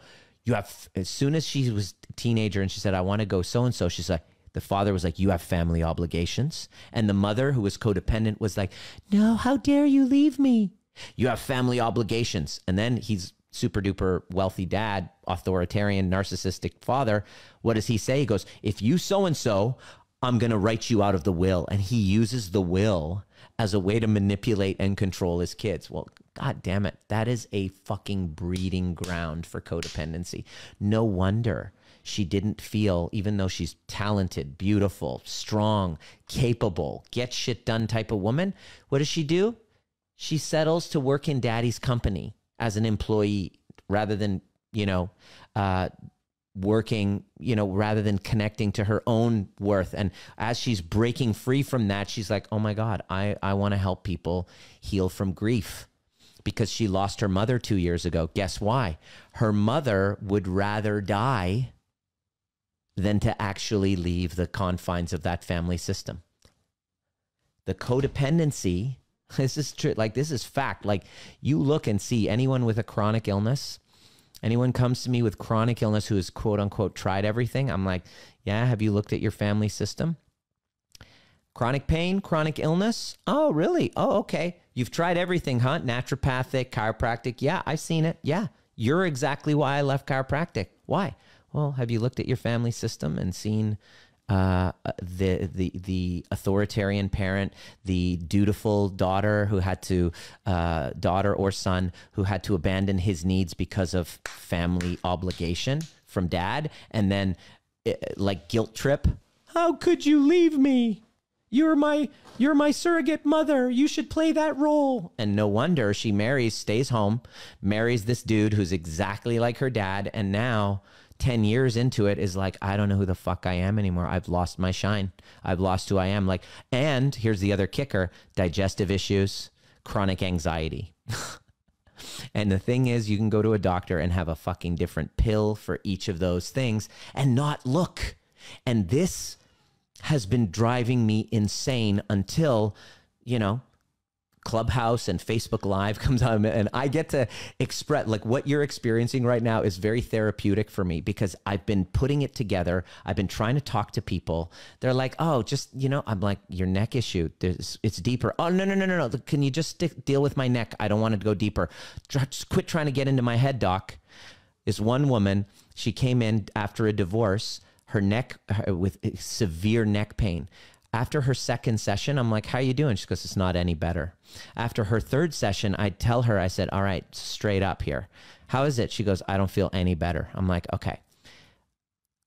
you have, as soon as she was a teenager and she said, I want to go so-and-so, she's like, the father was like, you have family obligations. And the mother, who was codependent, was like, no, how dare you leave me? You have family obligations. And then he's super duper wealthy dad, authoritarian, narcissistic father. What does he say? He goes, if you so-and-so, I'm going to write you out of the will. And he uses the will as a way to manipulate and control his kids. Well, God damn it. That is a fucking breeding ground for codependency. No wonder she didn't feel, even though she's talented, beautiful, strong, capable, get shit done type of woman, what does she do? She settles to work in daddy's company as an employee rather than, working, rather than connecting to her own worth. And as she's breaking free from that, she's like, oh my God, I want to help people heal from grief, because she lost her mother 2 years ago. Guess why? Her mother would rather die than to actually leave the confines of that family system. The codependency, this is true, like this is fact. Like you look and see anyone with a chronic illness, anyone comes to me with chronic illness who has quote unquote tried everything. I'm like, yeah, have you looked at your family system? Chronic pain, chronic illness? Oh, really? Oh, okay. You've tried everything, huh? Naturopathic, chiropractic. Yeah, I've seen it. Yeah. You're exactly why I left chiropractic. Why? Well, have you looked at your family system and seen the authoritarian parent, the dutiful daughter who had to, daughter or son who had to abandon his needs because of family obligation from dad, and then like guilt trip? How could you leave me? You're my surrogate mother. You should play that role. And no wonder she marries, stays home, marries this dude who's exactly like her dad. And now 10 years into it is like, I don't know who the fuck I am anymore. I've lost my shine. I've lost who I am. Like, and here's the other kicker: digestive issues, chronic anxiety. And the thing is, you can go to a doctor and have a fucking different pill for each of those things and not look. And this has been driving me insane until, Clubhouse and Facebook Live comes out, and I get to express, like, what you're experiencing right now is very therapeutic for me, because I've been putting it together. I've been trying to talk to people. They're like, oh, just, I'm like, your neck issue, it's deeper. Oh, no. Can you just deal with my neck? I don't want to go deeper. Just quit trying to get into my head, doc. This one woman, she came in after a divorce, her neck with severe neck pain. After her second session, I'm like, how are you doing? She goes, it's not any better. After her third session, I tell her, I said, all right, straight up here. How is it? She goes, I don't feel any better. I'm like, okay.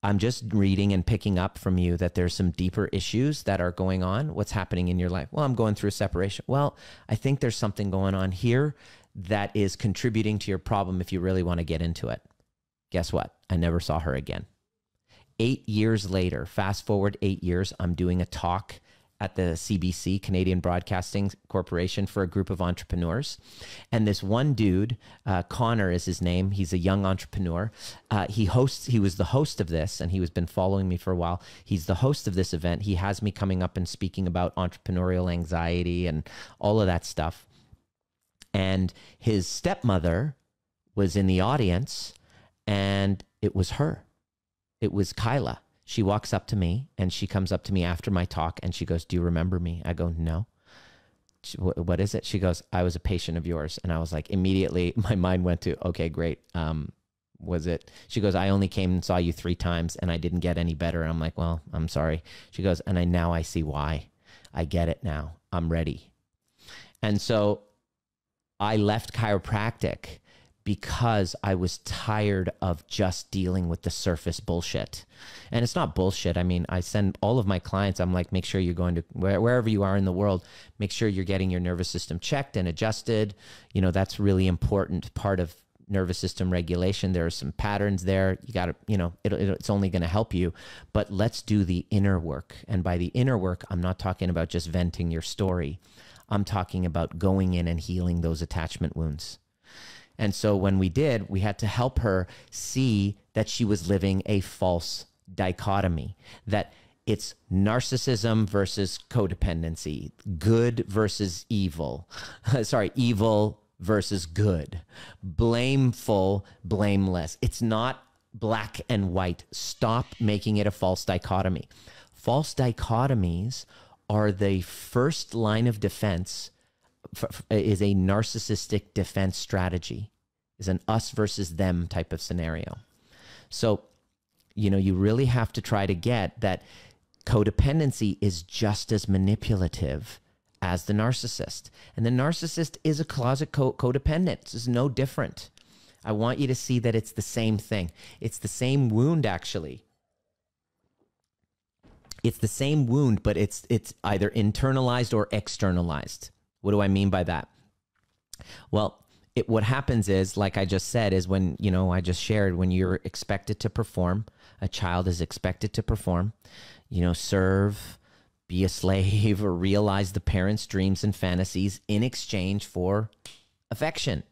I'm just reading and picking up from you that there's some deeper issues that are going on. What's happening in your life? Well, I'm going through a separation. Well, I think there's something going on here that is contributing to your problem if you really want to get into it. Guess what? I never saw her again. 8 years later, fast forward 8 years, I'm doing a talk at the CBC, Canadian Broadcasting Corporation, for a group of entrepreneurs. And this one dude, Connor is his name. He's a young entrepreneur. He was the host of this, and he's been following me for a while. He's the host of this event. He has me coming up and speaking about entrepreneurial anxiety and all of that stuff. And his stepmother was in the audience, and it was her. It was Kyla. She walks up to me, and she comes up to me after my talk, and she goes, do you remember me? I go, no. What is it? She goes, I was a patient of yours. And I was like, immediately my mind went to, okay, great. Was it? She goes, I only came and saw you 3 times and I didn't get any better. And I'm like, well, I'm sorry. She goes, and now I see why. I get it now. I'm ready. And so I left chiropractic because I was tired of just dealing with the surface bullshit. And it's not bullshit. I mean, I send all of my clients, I'm like, make sure you're going to, wherever you are in the world, make sure you're getting your nervous system checked and adjusted. That's really important part of nervous system regulation. There are some patterns there. You got to, it's only going to help you. But let's do the inner work. And by the inner work, I'm not talking about just venting your story. I'm talking about going in and healing those attachment wounds. And so when we did, we had to help her see that she was living a false dichotomy, that it's narcissism versus codependency, good versus evil, evil versus good, blameful, blameless. It's not black and white. Stop making it a false dichotomy. False dichotomies are the first line of defense, is a narcissistic defense strategy, is an us versus them type of scenario. So, you really have to try to get that codependency is just as manipulative as the narcissist. And the narcissist is a closet codependent. It's no different. I want you to see that it's the same thing. It's the same wound, actually. It's the same wound, but it's either internalized or externalized. What do I mean by that? Well, what happens is, like I just said, is when, you know, I just shared, when you're expected to perform, a child is expected to perform, you know, serve, be a slave, or realize the parent's dreams and fantasies in exchange for affection.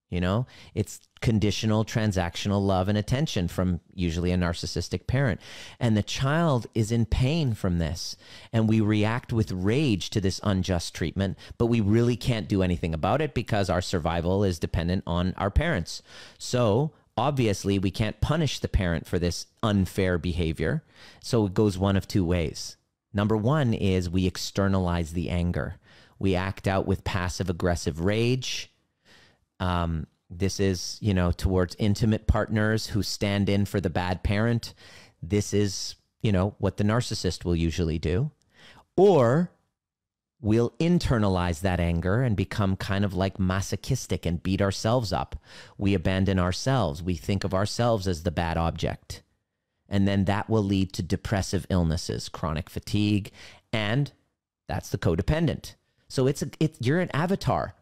You know, it's conditional, transactional love and attention from usually a narcissistic parent. And the child is in pain from this. And we react with rage to this unjust treatment, but we really can't do anything about it because our survival is dependent on our parents. So obviously we can't punish the parent for this unfair behavior. So it goes one of two ways. Number one is we externalize the anger. We act out with passive aggressive rage. This is, you know, towards intimate partners who stand in for the bad parent. This is, you know, what the narcissist will usually do. Or we'll internalize that anger and become kind of like masochistic and beat ourselves up. We abandon ourselves. We think of ourselves as the bad object. And then that will lead to depressive illnesses, chronic fatigue, and that's the codependent. So you're an avatar.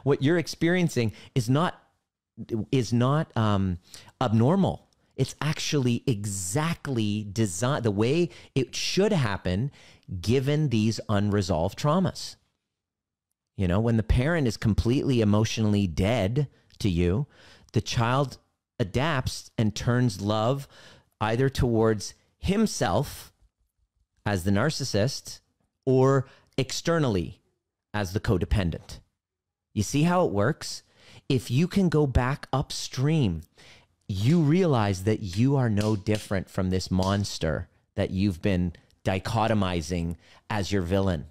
What you're experiencing is not abnormal. It's actually exactly designed the way it should happen, given these unresolved traumas. You know, when the parent is completely emotionally dead to you, the child adapts and turns love either towards himself as the narcissist or externally as the codependent. You see how it works? If you can go back upstream, you realize that you are no different from this monster that you've been dichotomizing as your villain.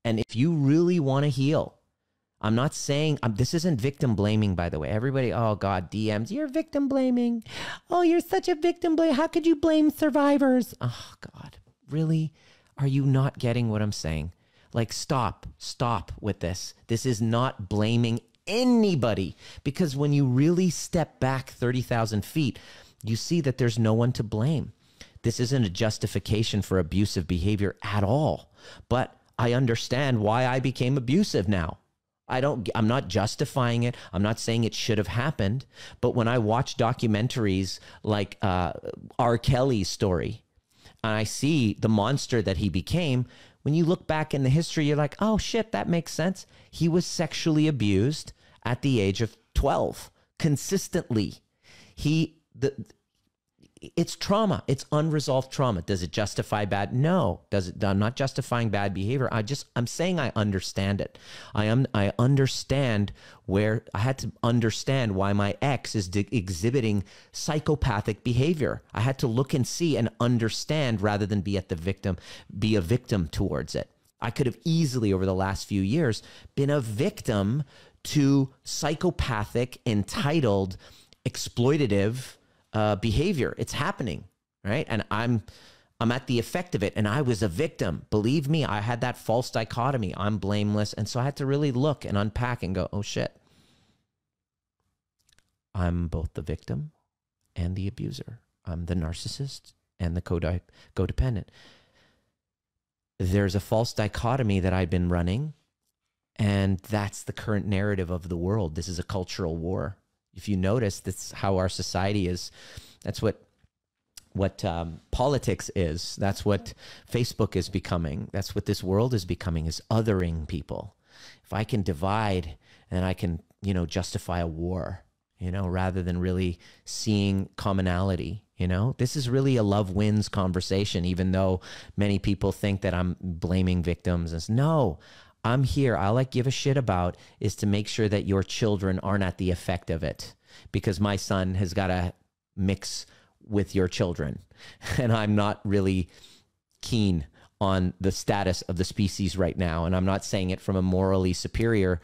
And if you really want to heal, I'm not saying, this isn't victim blaming, by the way. Everybody, oh God, DMs, you're victim blaming. Oh, you're such a victim blame. How could you blame survivors? Oh God, really? Are you not getting what I'm saying? Like, stop with this. This is not blaming anybody, because when you really step back 30,000 feet, you see that there's no one to blame. This isn't a justification for abusive behavior at all, but I understand why I became abusive now. I'm not justifying it. I'm not saying it should have happened, but when I watch documentaries like R. Kelly's story, and I see the monster that he became, when you look back in the history, you're like, oh shit, that makes sense. He was sexually abused at the age of 12, consistently. It's trauma. It's unresolved trauma. Does it justify bad? No. I'm not justifying bad behavior. I'm saying I understand it. I understand where I had to understand why my ex is exhibiting psychopathic behavior. I had to look and see and understand rather than be a victim towards it. I could have easily over the last few years been a victim to psychopathic, entitled, exploitative behavior. It's happening, right? And I'm at the effect of it, and I was a victim. Believe me, I had that false dichotomy. I'm blameless. And so I had to really look and unpack and go, oh shit, I'm both the victim and the abuser. I'm the narcissist and the codependent. There's a false dichotomy that I've been running, and that's the current narrative of the world. This is a cultural war. If you notice, that's how our society is. That's what politics is. That's what Facebook is becoming. That's what this world is becoming, is othering people. If I can divide, and I can, you know, justify a war, you know, rather than really seeing commonality, you know, this is really a love wins conversation, even though many people think that I'm blaming victims. No, I'm here. All I give a shit about is to make sure that your children aren't at the effect of it, because my son has got to mix with your children, and I'm not really keen on the status of the species right now. And I'm not saying it from a morally superior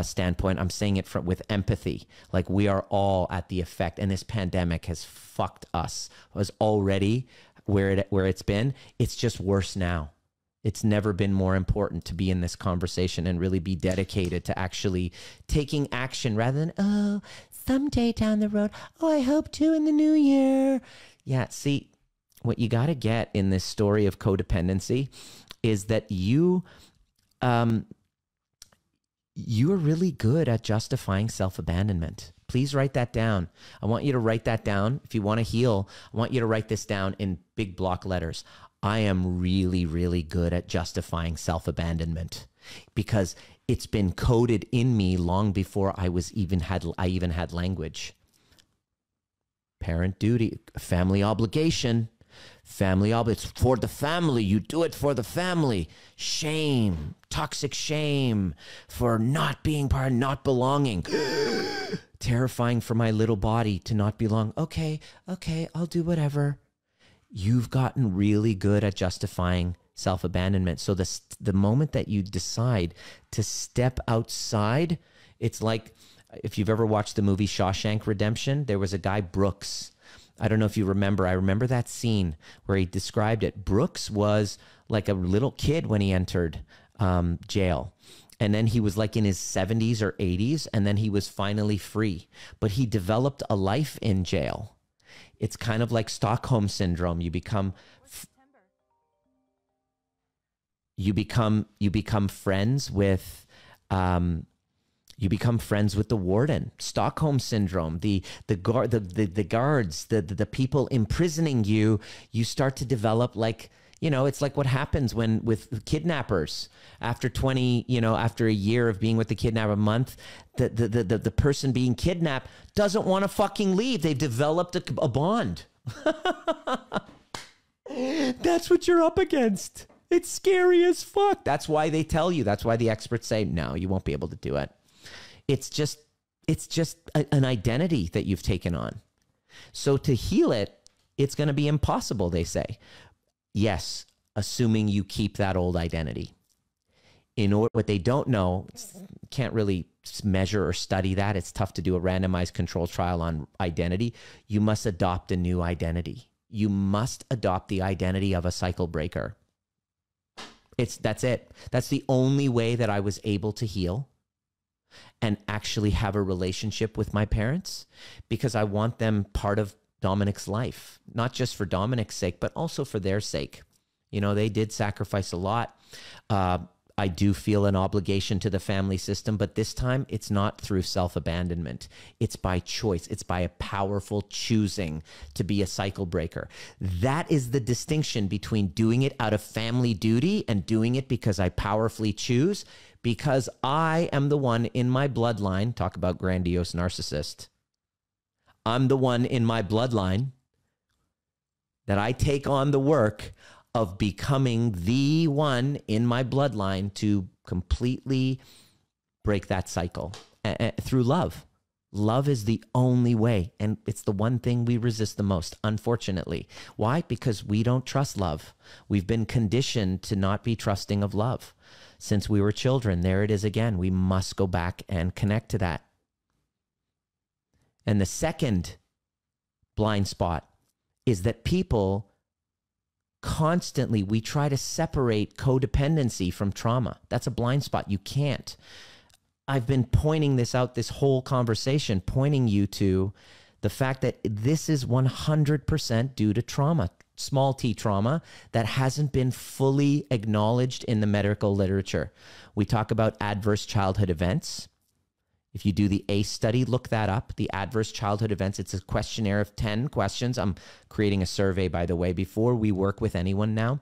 standpoint. I'm saying it with empathy. Like, we are all at the effect, and this pandemic has fucked us. It was already where it's been. It's just worse now. It's never been more important to be in this conversation and really be dedicated to actually taking action rather than, oh, someday down the road, oh, I hope to in the new year. Yeah, see, what you got to get in this story of codependency is that you you're really good at justifying self-abandonment. Please write that down. I want you to write that down. If you want to heal, I want you to write this down in big block letters. I am really, really good at justifying self-abandonment because it's been coded in me long before I even had language. Parent duty, family obligation. It's for the family. You do it for the family. Shame, toxic shame for not being part, not belonging. Terrifying for my little body to not belong. Okay, I'll do whatever. You've gotten really good at justifying self-abandonment. So the moment that you decide to step outside, it's like if you've ever watched the movie Shawshank Redemption, there was a guy, Brooks. I don't know if you remember. I remember that scene where he described it. Brooks was like a little kid when he entered jail. And then he was like in his 70s or 80s, and then he was finally free. But he developed a life in jail. It's kind of like Stockholm syndrome. You become friends with you become friends with the warden. Stockholm syndrome, the guards, the people imprisoning you, you start to develop like, you know, it's like what happens with kidnappers after 20, you know, after a year of being with the kidnapper, a month, the person being kidnapped doesn't want to fucking leave. They've developed a bond. That's what you're up against. It's scary as fuck. That's why they tell you. That's why the experts say, no, you won't be able to do it. It's just an identity that you've taken on. So to heal it, it's going to be impossible, they say. Yes, assuming you keep that old identity. What they don't know, can't really measure or study that. It's tough to do a randomized controlled trial on identity. You must adopt a new identity. You must adopt the identity of a cycle breaker. That's it. That's the only way that I was able to heal and actually have a relationship with my parents, because I want them part of Dominic's life, not just for Dominic's sake, but also for their sake. You know, they did sacrifice a lot. I do feel an obligation to the family system, but this time it's not through self-abandonment. It's by choice. It's by a powerful choosing to be a cycle breaker. That is the distinction between doing it out of family duty and doing it because I powerfully choose, because I am the one in my bloodline. Talk about grandiose narcissist. I'm the one in my bloodline that I take on the work of becoming the one in my bloodline to completely break that cycle through love. Love is the only way, and it's the one thing we resist the most, unfortunately. Why? Because we don't trust love. We've been conditioned to not be trusting of love since we were children. There it is again. We must go back and connect to that. And the second blind spot is that people constantly, we try to separate codependency from trauma. That's a blind spot. You can't. I've been pointing this out this whole conversation, pointing you to the fact that this is 100% due to trauma, small t trauma, that hasn't been fully acknowledged in the medical literature. We talk about adverse childhood events. If you do the ACE study, look that up, the adverse childhood events. It's a questionnaire of 10 questions. I'm creating a survey, by the way, before we work with anyone now.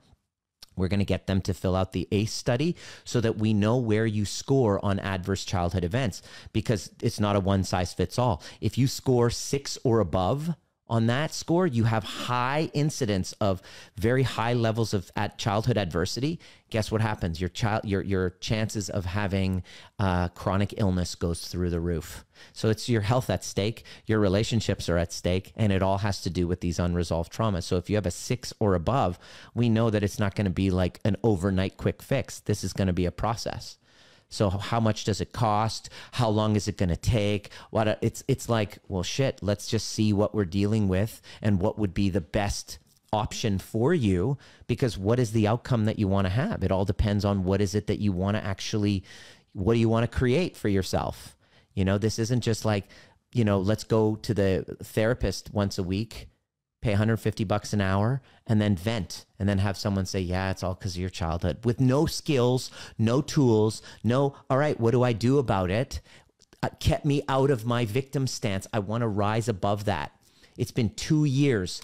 We're going to get them to fill out the ACE study so that we know where you score on adverse childhood events, because it's not a one-size-fits-all. If you score 6 or above on that score, you have high incidence of very high levels of childhood adversity. Guess what happens? Your chances of having chronic illness goes through the roof. So it's your health at stake, your relationships are at stake, and it all has to do with these unresolved traumas. So if you have a 6 or above, we know that it's not going to be like an overnight quick fix. This is going to be a process. So how much does it cost? How long is it going to take? It's like, well, shit, let's just see what we're dealing with and what would be the best option for you, because what is the outcome that you want to have? It all depends on what is it that you want to actually, what do you want to create for yourself? You know, this isn't just like, you know, let's go to the therapist once a week. pay $150 an hour, and then vent, and then have someone say, yeah, it's all because of your childhood, with no skills, no tools, no, all right, what do I do about it? Kept me out of my victim stance. I want to rise above that. It's been 2 years.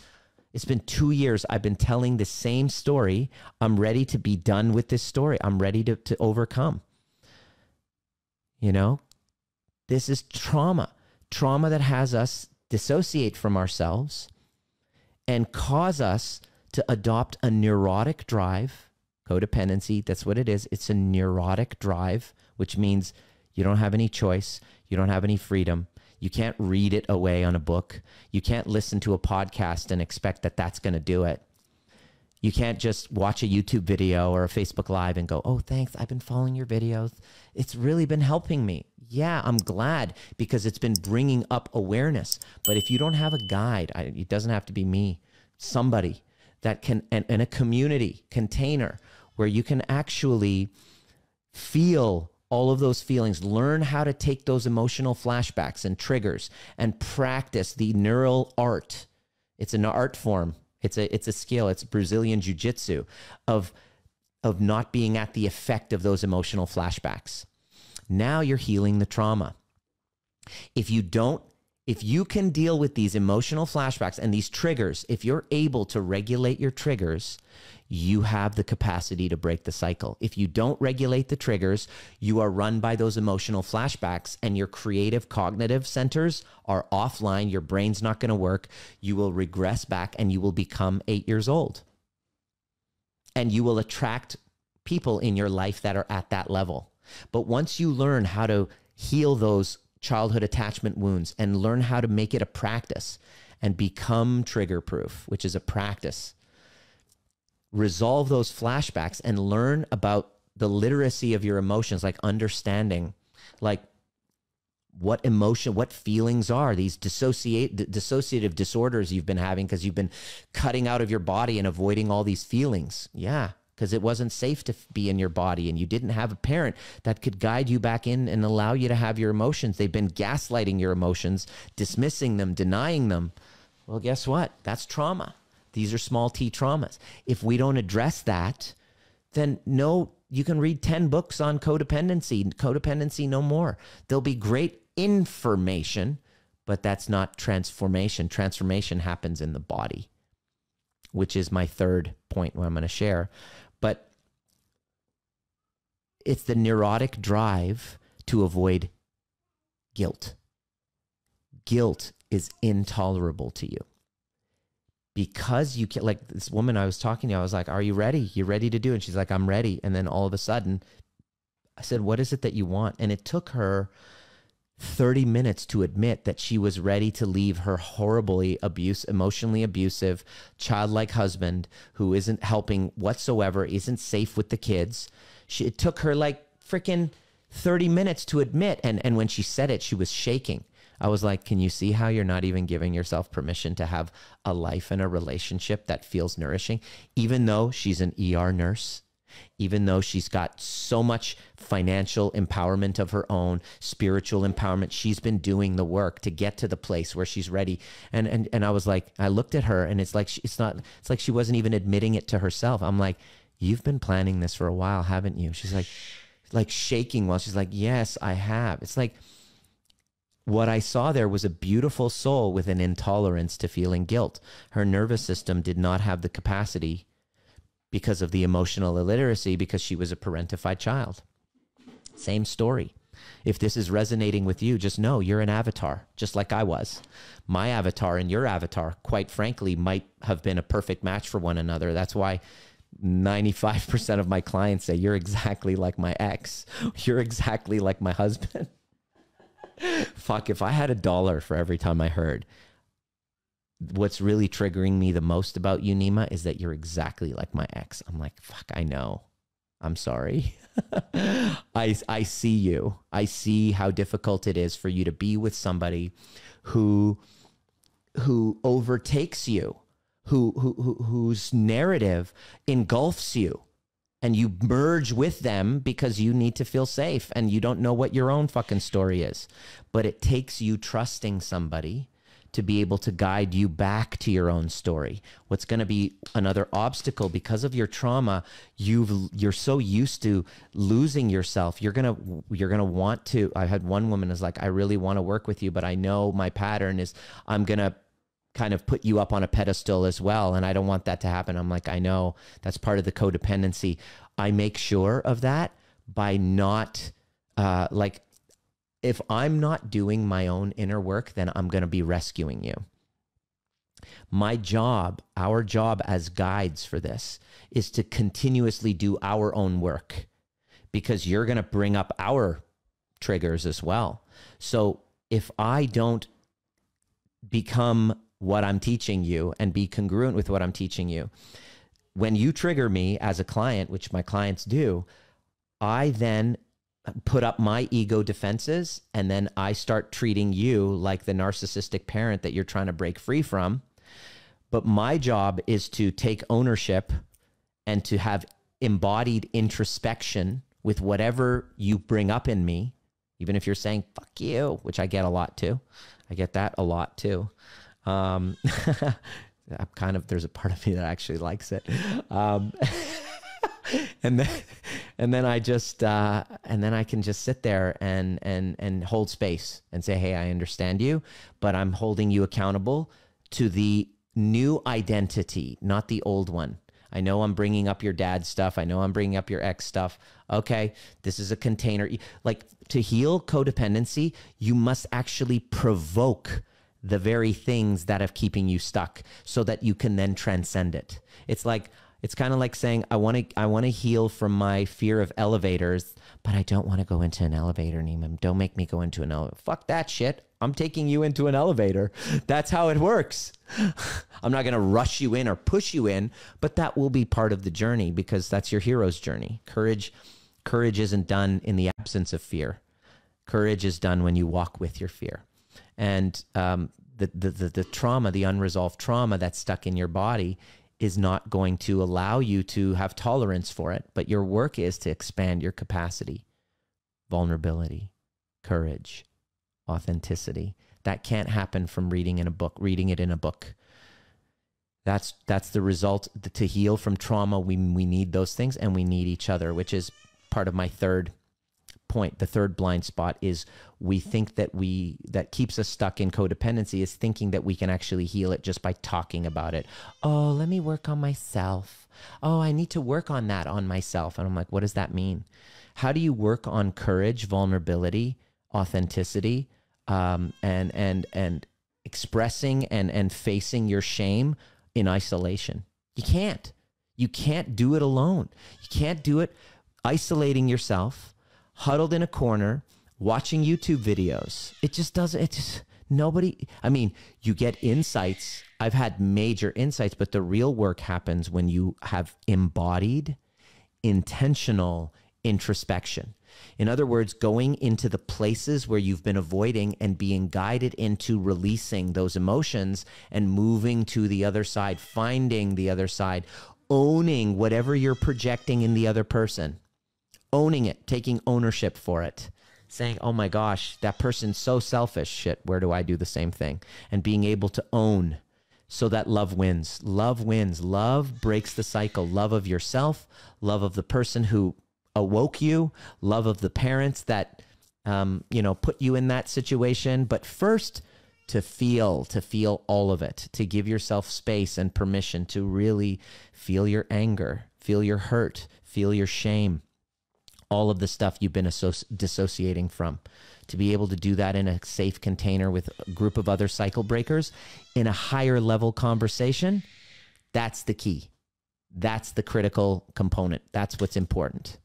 It's been 2 years. I've been telling the same story. I'm ready to be done with this story. I'm ready to overcome. You know, this is trauma that has us dissociate from ourselves and cause us to adopt a neurotic drive. Codependency, that's what it is. It's a neurotic drive, which means you don't have any choice. You don't have any freedom. You can't read it away on a book. You can't listen to a podcast and expect that that's going to do it. You can't just watch a YouTube video or a Facebook Live and go, oh, thanks, I've been following your videos. It's really been helping me. Yeah, I'm glad, because it's been bringing up awareness. But if you don't have a guide, it doesn't have to be me, somebody that can, and a community container where you can actually feel all of those feelings, learn how to take those emotional flashbacks and triggers and practice the neural art. It's an art form. It's a skill. It's Brazilian jiu-jitsu of not being at the effect of those emotional flashbacks. Now you're healing the trauma. If you can deal with these emotional flashbacks and these triggers, if you're able to regulate your triggers, you have the capacity to break the cycle. If you don't regulate the triggers, you are run by those emotional flashbacks, and your creative cognitive centers are offline. Your brain's not going to work. You will regress back and you will become 8 years old. And you will attract people in your life that are at that level. But once you learn how to heal those childhood attachment wounds and learn how to make it a practice and become trigger proof, which is a practice, resolve those flashbacks and learn about the literacy of your emotions, like understanding like what emotion, what feelings are these dissociative disorders you've been having because you've been cutting out of your body and avoiding all these feelings. Yeah, because it wasn't safe to be in your body and you didn't have a parent that could guide you back in and allow you to have your emotions. They've been gaslighting your emotions, dismissing them, denying them. Well, guess what? That's trauma. These are small t traumas. If we don't address that, then no, you can read 10 books on codependency no more. There'll be great information, but that's not transformation. Transformation happens in the body, which is my third point what I'm going to share. But it's the neurotic drive to avoid guilt. Guilt is intolerable to you. Because you can't, like this woman I was talking to, I was like, are you ready? You ready to do it? And she's like, I'm ready. And then all of a sudden I said, what is it that you want? And it took her 30 minutes to admit that she was ready to leave her emotionally abusive, childlike husband who isn't helping whatsoever, isn't safe with the kids. It took her like freaking 30 minutes to admit. And when she said it, she was shaking. I was like, can you see how you're not even giving yourself permission to have a life and a relationship that feels nourishing? Even though she's an ER nurse, even though she's got so much financial empowerment of her own, spiritual empowerment, she's been doing the work to get to the place where she's ready. And I was like, I looked at her and it's like, it's like she wasn't even admitting it to herself. I'm like, you've been planning this for a while, haven't you? She's like shaking while she's like, yes, I have. It's like, what I saw there was a beautiful soul with an intolerance to feeling guilt. Her nervous system did not have the capacity because of the emotional illiteracy, because she was a parentified child. Same story. If this is resonating with you, just know you're an avatar, just like I was. My avatar and your avatar, quite frankly, might have been a perfect match for one another. That's why 95% of my clients say, you're exactly like my ex. You're exactly like my husband. Fuck, if I had $1 for every time I heard, what's really triggering me the most about you, Nima, is that you're exactly like my ex. I'm like, fuck, I know. I'm sorry. I see you. I see how difficult it is for you to be with somebody who overtakes you, whose narrative engulfs you. And you merge with them because you need to feel safe and you don't know what your own fucking story is. But it takes you trusting somebody to be able to guide you back to your own story. What's going to be another obstacle because of your trauma, you're so used to losing yourself. You're going to want to, I had one woman is like, I really want to work with you, but I know my pattern is I'm going to kind of put you up on a pedestal as well. And I don't want that to happen. I'm like, I know that's part of the codependency. I make sure of that by not, if I'm not doing my own inner work, then I'm going to be rescuing you. My job, our job as guides for this is to continuously do our own work, because you're going to bring up our triggers as well. So if I don't become what I'm teaching you and be congruent with what I'm teaching you, when you trigger me as a client, which my clients do, I then put up my ego defenses, and then I start treating you like the narcissistic parent that you're trying to break free from. But my job is to take ownership and to have embodied introspection with whatever you bring up in me, even if you're saying, fuck you, which I get a lot too. I get that a lot too. I'm there's a part of me that actually likes it. And then I just, and then I can just sit there and hold space and say, hey, I understand you, but I'm holding you accountable to the new identity, not the old one. I know I'm bringing up your dad's stuff. I know I'm bringing up your ex stuff. Okay, this is a container. Like, to heal codependency, you must actually provoke the very things that are keeping you stuck so that you can then transcend it. It's kind of like saying, I want to heal from my fear of elevators, but I don't want to go into an elevator, Nima. Don't make me go into an elevator. Fuck that shit. I'm taking you into an elevator. That's how it works. I'm not going to rush you in or push you in, but that will be part of the journey, because that's your hero's journey. Courage isn't done in the absence of fear. Courage is done when you walk with your fear. And the trauma, the unresolved trauma that's stuck in your body, is not going to allow you to have tolerance for it. But your work is to expand your capacity, vulnerability, courage, authenticity. That can't happen from reading it in a book. That's the result. To heal from trauma, we need those things, and we need each other, which is part of my third point. The third blind spot is we think that keeps us stuck in codependency is thinking that we can actually heal it just by talking about it. Oh, let me work on myself. Oh, I need to work on that on myself. And I'm like, what does that mean? How do you work on courage, vulnerability, authenticity, and expressing and facing your shame in isolation? You can't do it alone. You can't do it isolating yourself, huddled in a corner, watching YouTube videos. You get insights. I've had major insights, but the real work happens when you have embodied, intentional introspection. In other words, going into the places where you've been avoiding and being guided into releasing those emotions and moving to the other side, finding the other side, owning whatever you're projecting in the other person, owning it, taking ownership for it, saying, oh my gosh, that person's so selfish. Shit, where do I do the same thing? And being able to own so that love wins. Love wins. Love breaks the cycle. Love of yourself, love of the person who awoke you, love of the parents that, put you in that situation. But first, to feel all of it, to give yourself space and permission to really feel your anger, feel your hurt, feel your shame, all of the stuff you've been dissociating from. To be able to do that in a safe container with a group of other cycle breakers in a higher level conversation, that's the key. That's the critical component. That's what's important.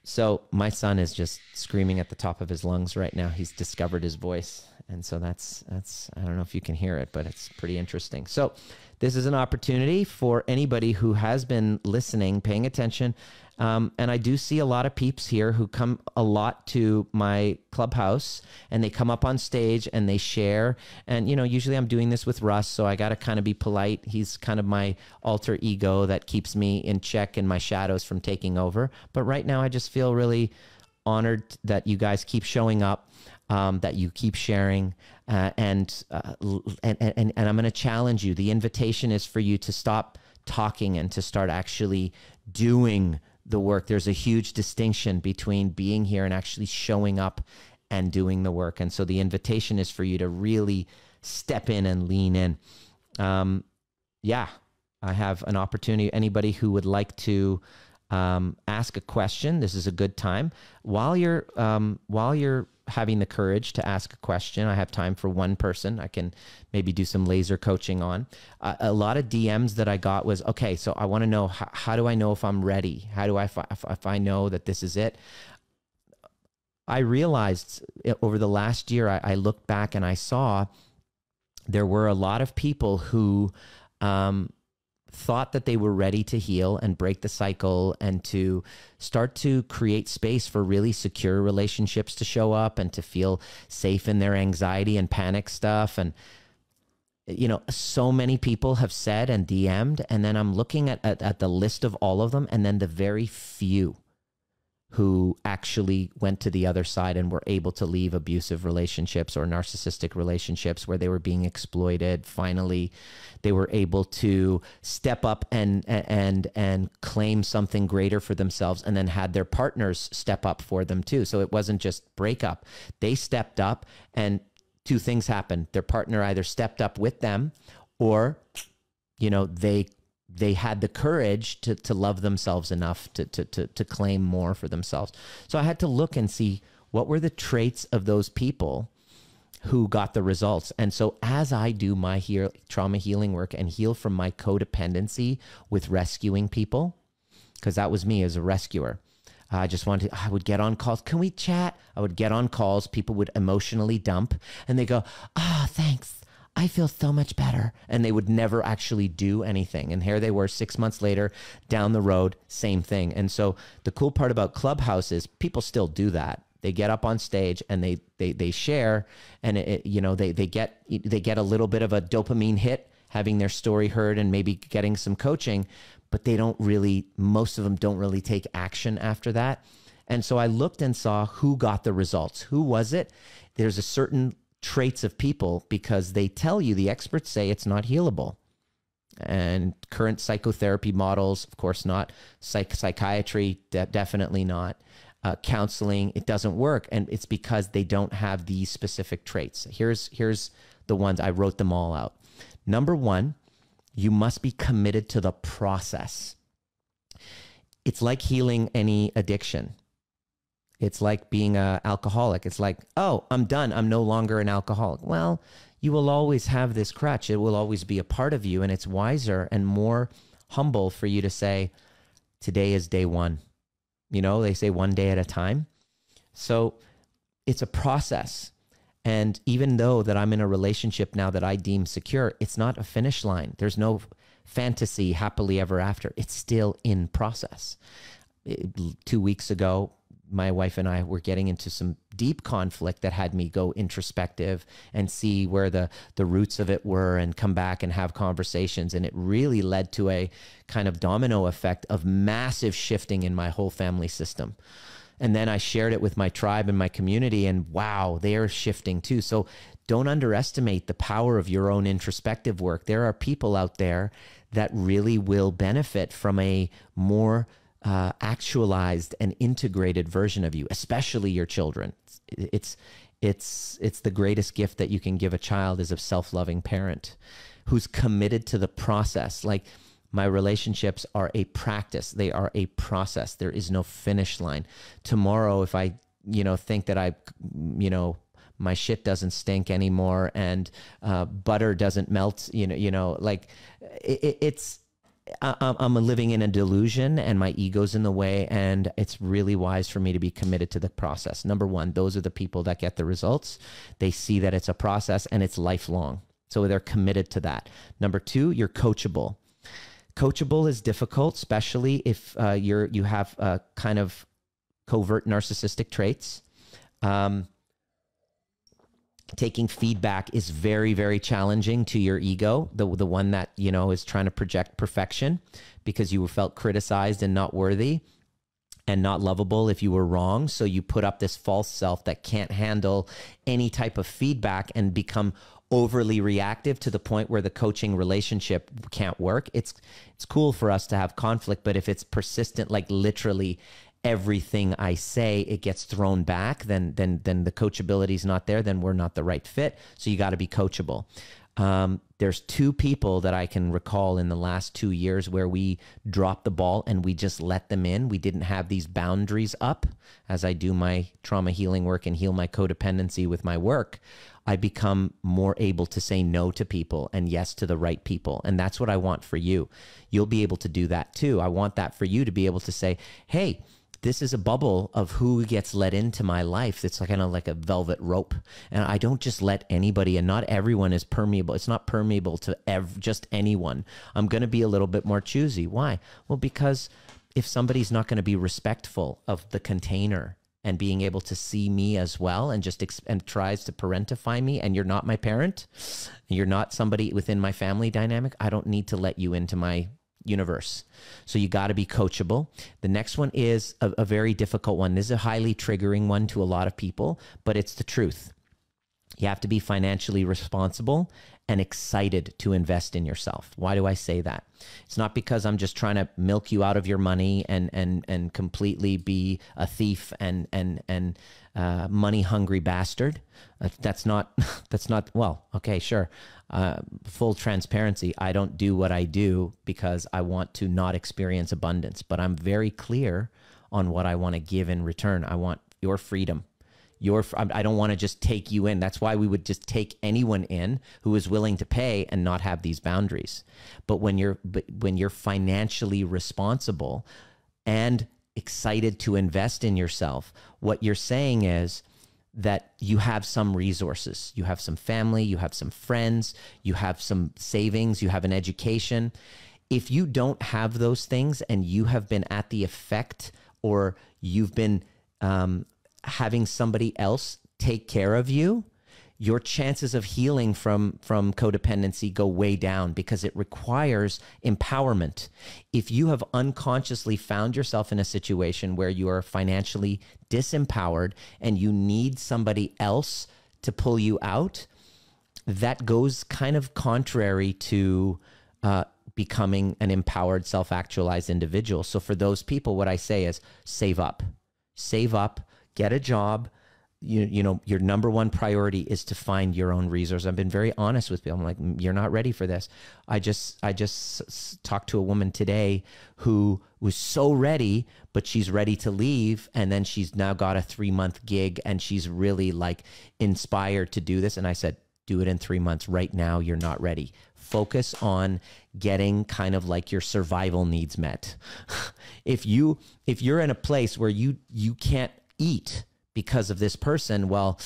So my son is just screaming at the top of his lungs right now. He's discovered his voice. And so that's I don't know if you can hear it, but it's pretty interesting. So this is an opportunity for anybody who has been listening, paying attention. And I do see a lot of peeps here who come a lot to my clubhouse, and they come up on stage and they share. And, usually I'm doing this with Russ, so I got to kind of be polite. He's kind of my alter ego that keeps me in check and my shadows from taking over. But right now I just feel really honored that you guys keep showing up. that you keep sharing. And I'm going to challenge you. The invitation is for you to stop talking and to start actually doing the work. There's a huge distinction between being here and actually showing up and doing the work. And so the invitation is for you to really step in and lean in. Yeah, I have an opportunity. Anybody who would like to ask a question, this is a good time. While you're having the courage to ask a question, I have time for one person I can maybe do some laser coaching on. A lot of DMs that I got was, okay, so I want to know, how do I know if I'm ready? How do if I know that this is it? I realized over the last year, I looked back and I saw there were a lot of people who thought that they were ready to heal and break the cycle and to start to create space for really secure relationships to show up and to feel safe in their anxiety and panic stuff. And, you know, so many people have said and DM'd, and then I'm looking at the list of all of them, and then the very few who actually went to the other side and were able to leave abusive relationships or narcissistic relationships where they were being exploited. Finally, they were able to step up and claim something greater for themselves, and then had their partners step up for them too. So it wasn't just breakup. They stepped up, and two things happened. Their partner either stepped up with them, or, you know, they had the courage to love themselves enough to claim more for themselves. So I had to look and see what were the traits of those people who got the results. And so as I do my trauma healing work and heal from my codependency with rescuing people, because that was me as a rescuer. I would get on calls. Can we chat? I would get on calls. People would emotionally dump, and they go, "Oh, thanks. I feel so much better." And they would never actually do anything. And here they were 6 months later, down the road, same thing. And so the cool part about Clubhouse is people still do that. They get up on stage and they share, and they get a little bit of a dopamine hit having their story heard and maybe getting some coaching, but most of them don't really take action after that. And so I looked and saw who got the results. Who was it? There's a certain traits of people, because they tell you, the experts say it's not healable. And current psychotherapy models, of course not. Psychiatry, definitely not. Counseling, it doesn't work. And it's because they don't have these specific traits. Here's the ones. I wrote them all out. Number one, you must be committed to the process. It's like healing any addiction. It's like being an alcoholic. It's like, oh, I'm done. I'm no longer an alcoholic. Well, you will always have this crutch. It will always be a part of you. And it's wiser and more humble for you to say, today is day one. You know, they say one day at a time. So it's a process. And even though that I'm in a relationship now that I deem secure, it's not a finish line. There's no fantasy happily ever after. It's still in process. 2 weeks ago, my wife and I were getting into some deep conflict that had me go introspective and see where the roots of it were, and come back and have conversations. And it really led to a kind of domino effect of massive shifting in my whole family system. And then I shared it with my tribe and my community, and wow, they are shifting too. So don't underestimate the power of your own introspective work. There are people out there that really will benefit from a more actualized and integrated version of you, especially your children. It's the greatest gift that you can give a child, is a self-loving parent who's committed to the process. Like, my relationships are a practice. They are a process. There is no finish line. Tomorrow, if I, think that my shit doesn't stink anymore and butter doesn't melt, I'm living in a delusion and my ego's in the way, and it's really wise for me to be committed to the process. Number one, those are the people that get the results. They see that it's a process and it's lifelong. So they're committed to that. Number two, you're coachable. Coachable is difficult, especially if you have kind of covert narcissistic traits. Taking feedback is very, very challenging to your ego, the one that, is trying to project perfection because you felt criticized and not worthy. and not lovable if you were wrong. So you put up this false self that can't handle any type of feedback and become overly reactive to the point where the coaching relationship can't work. It's cool for us to have conflict, but if it's persistent, like literally everything I say, it gets thrown back, then the coachability is not there, then we're not the right fit. So you got to be coachable. There's 2 people that I can recall in the last 2 years where we dropped the ball and we just let them in. We didn't have these boundaries up. As I do my trauma healing work and heal my codependency with my work, I become more able to say no to people and yes to the right people. And that's what I want for you. You'll be able to do that too. I want that for you to be able to say, hey, this is a bubble of who gets let into my life. It's like kind of like a velvet rope. And I don't just let anybody in. Not everyone is permeable. It's not permeable to just anyone. I'm going to be a little bit more choosy. Why? Well, because if somebody's not going to be respectful of the container and being able to see me as well and just and tries to parentify me, and you're not my parent, you're not somebody within my family dynamic, I don't need to let you into my universe. So you got to be coachable. The next one is a very difficult one. This is a highly triggering one to a lot of people, but it's the truth. You have to be financially responsible and excited to invest in yourself. Why do I say that? It's not because I'm just trying to milk you out of your money and completely be a thief and money hungry bastard. That's not, well, okay, sure. Full transparency. I don't do what I do because I want to not experience abundance, but I'm very clear on what I want to give in return. I want your freedom. I don't want to just take you in. That's why we would just take anyone in who is willing to pay and not have these boundaries. But when you're financially responsible and excited to invest in yourself, what you're saying is that you have some resources. You have some family, you have some friends, you have some savings, you have an education. If you don't have those things and you have been at the effect, or you've been having somebody else take care of you, your chances of healing from codependency go way down because it requires empowerment. If you have unconsciously found yourself in a situation where you are financially disempowered and you need somebody else to pull you out, that goes kind of contrary to becoming an empowered, self-actualized individual. So for those people, what I say is save up, get a job. You know, your number one priority is to find your own resource. I've been very honest with people. I'm like, you're not ready for this. I just talked to a woman today who was so ready, but she's ready to leave. And then she's now got a 3-month gig and she's really like inspired to do this. And I said, do it in 3 months. Right now, you're not ready. Focus on getting kind of like your survival needs met. If you're in a place where you can't eat because of this person, well,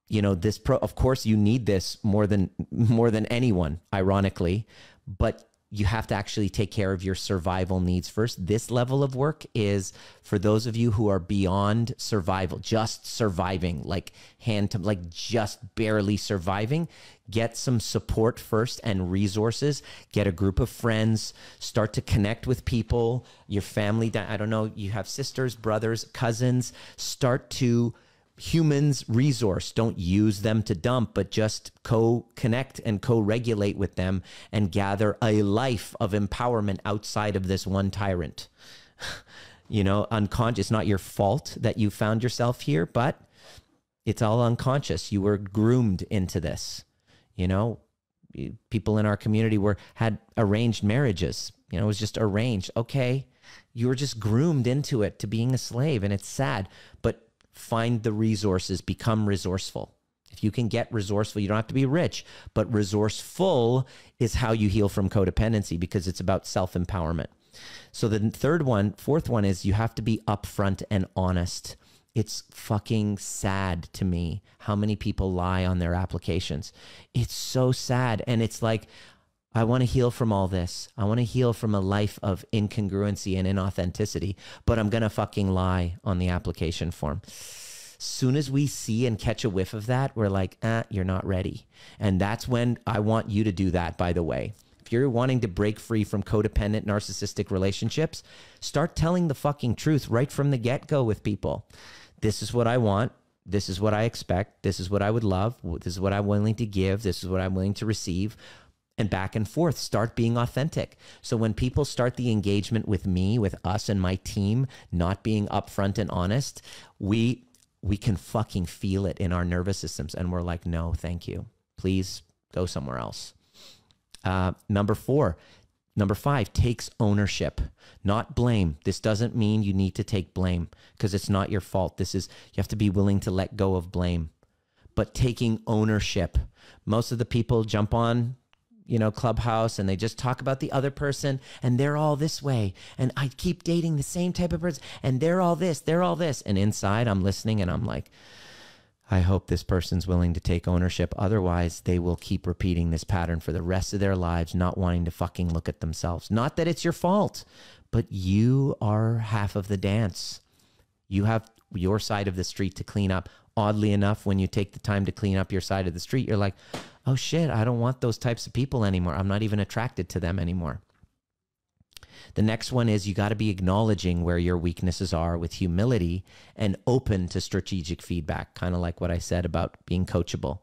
you know, of course you need this more than anyone, ironically, but you have to actually take care of your survival needs first. This level of work is for those of you who are beyond survival, just surviving, like just barely surviving. Get some support first and resources. Get a group of friends. Start to connect with people, your family. I don't know, you have sisters, brothers, cousins. Start to humans resource. Don't use them to dump, but just co-connect and co-regulate with them and gather a life of empowerment outside of this one tyrant. You know, unconscious. It's not your fault that you found yourself here, but it's all unconscious. You were groomed into this. You know, people in our community had arranged marriages. You know, it was just arranged. Okay, you were just groomed into it, to being a slave, and it's sad. But find the resources, become resourceful. If you can get resourceful, you don't have to be rich, but resourceful is how you heal from codependency, because it's about self-empowerment. So the fourth one is you have to be upfront and honest. It's fucking sad to me how many people lie on their applications. It's so sad. And it's like, I want to heal from all this. I want to heal from a life of incongruency and inauthenticity, but I'm going to fucking lie on the application form. Soon as we see and catch a whiff of that, we're like, you're not ready. And that's when I want you to do that, by the way. if you're wanting to break free from codependent narcissistic relationships, start telling the fucking truth right from the get-go with people. This is what I want. This is what I expect. This is what I would love. This is what I'm willing to give. This is what I'm willing to receive. And back and forth, start being authentic. So when people start the engagement with me, with us and my team, not being upfront and honest, we can fucking feel it in our nervous systems. And we're like, no, thank you. Please go somewhere else. Number 5, takes ownership, not blame. This doesn't mean you need to take blame because it's not your fault. You have to be willing to let go of blame, but taking ownership. Most of the people jump on, Clubhouse, and they just talk about the other person, and they're all this way, and I keep dating the same type of person, and they're all this, and inside I'm listening, and I'm like, I hope this person's willing to take ownership. Otherwise, they will keep repeating this pattern for the rest of their lives, not wanting to fucking look at themselves. Not that it's your fault, but you are half of the dance. You have your side of the street to clean up. Oddly enough, when you take the time to clean up your side of the street, you're like, oh shit, I don't want those types of people anymore. I'm not even attracted to them anymore. The next one is you got to be acknowledging where your weaknesses are with humility and open to strategic feedback, kind of like what I said about being coachable.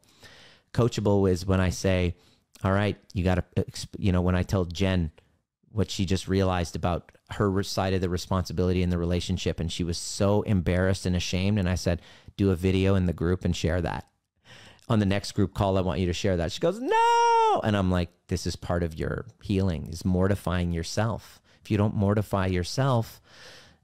Coachable is when I say, all right, you got to, when I tell Jen what she just realized about her side of the responsibility in the relationship, and she was so embarrassed and ashamed, and I said, do a video in the group and share that. On the next group call, I want you to share that. She goes, no. And I'm like, this is part of your healing, is mortifying yourself. If you don't mortify yourself,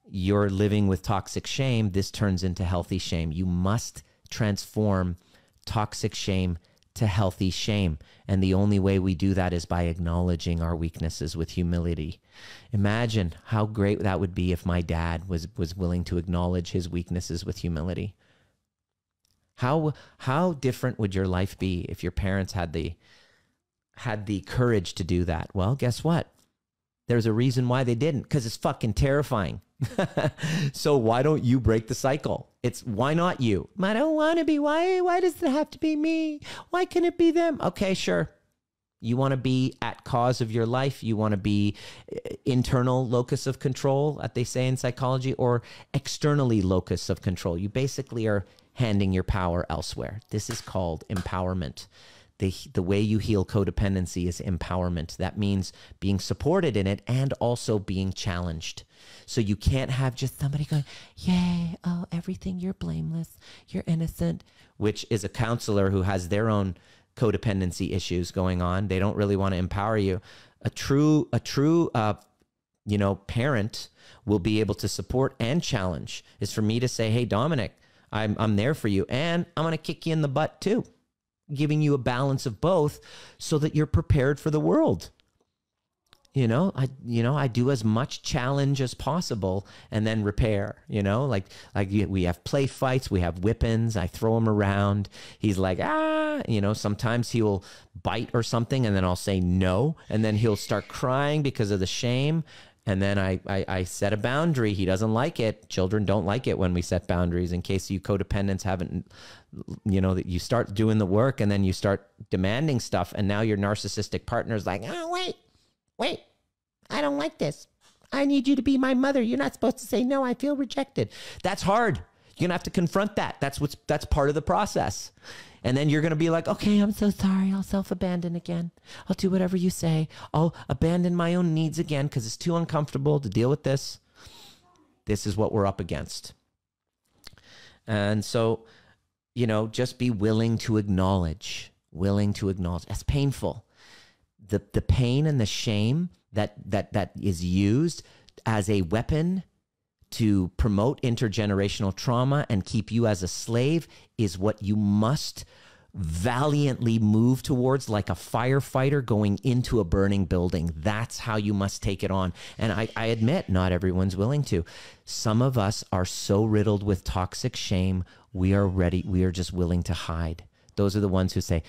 you're living with toxic shame. This turns into healthy shame. You must transform toxic shame to healthy shame. And the only way we do that is by acknowledging our weaknesses with humility. Imagine how great that would be if my dad was willing to acknowledge his weaknesses with humility. How different would your life be if your parents had the courage to do that? Well, guess what? There's a reason why they didn't, because it's fucking terrifying. So why don't you break the cycle? Why not you? I don't want to be. Why does it have to be me? Why can it be them? Okay, sure. You want to be at cause of your life. You want to be internal locus of control, as they say in psychology, or externally locus of control. You basically are handing your power elsewhere. This is called empowerment. The way you heal codependency is empowerment. That means being supported in it and also being challenged. So you can't have just somebody going, yay, oh, everything, you're blameless, you're innocent, which is a counselor who has their own codependency issues going on. They don't really want to empower you. A true parent will be able to support and challenge. Is for me to say, hey, Dominic, I'm there for you, and I'm going to kick you in the butt too, giving you a balance of both so that you're prepared for the world. I do as much challenge as possible and then repair, like we have play fights, we have whippings, I throw him around. He's like, sometimes he will bite or something, and then I'll say no. And then he'll start crying because of the shame. And then I set a boundary. He doesn't like it. Children don't like it when we set boundaries. In case you codependents haven't, that you start doing the work and then you start demanding stuff. And now your narcissistic partner's like, oh, wait, I don't like this. I need you to be my mother. You're not supposed to say no. I feel rejected. That's hard. You're going to have to confront that. That's part of the process. And then you're going to be like, okay, I'm so sorry. I'll self-abandon again. I'll do whatever you say. I'll abandon my own needs again because it's too uncomfortable to deal with this. This is what we're up against. And so, just be willing to acknowledge. That's painful. The pain and the shame that is used as a weapon to promote intergenerational trauma and keep you as a slave is what you must valiantly move towards, like a firefighter going into a burning building. That's how you must take it on. And I admit not everyone's willing to. Some of us are so riddled with toxic shame, we are just willing to hide. Those are the ones who say,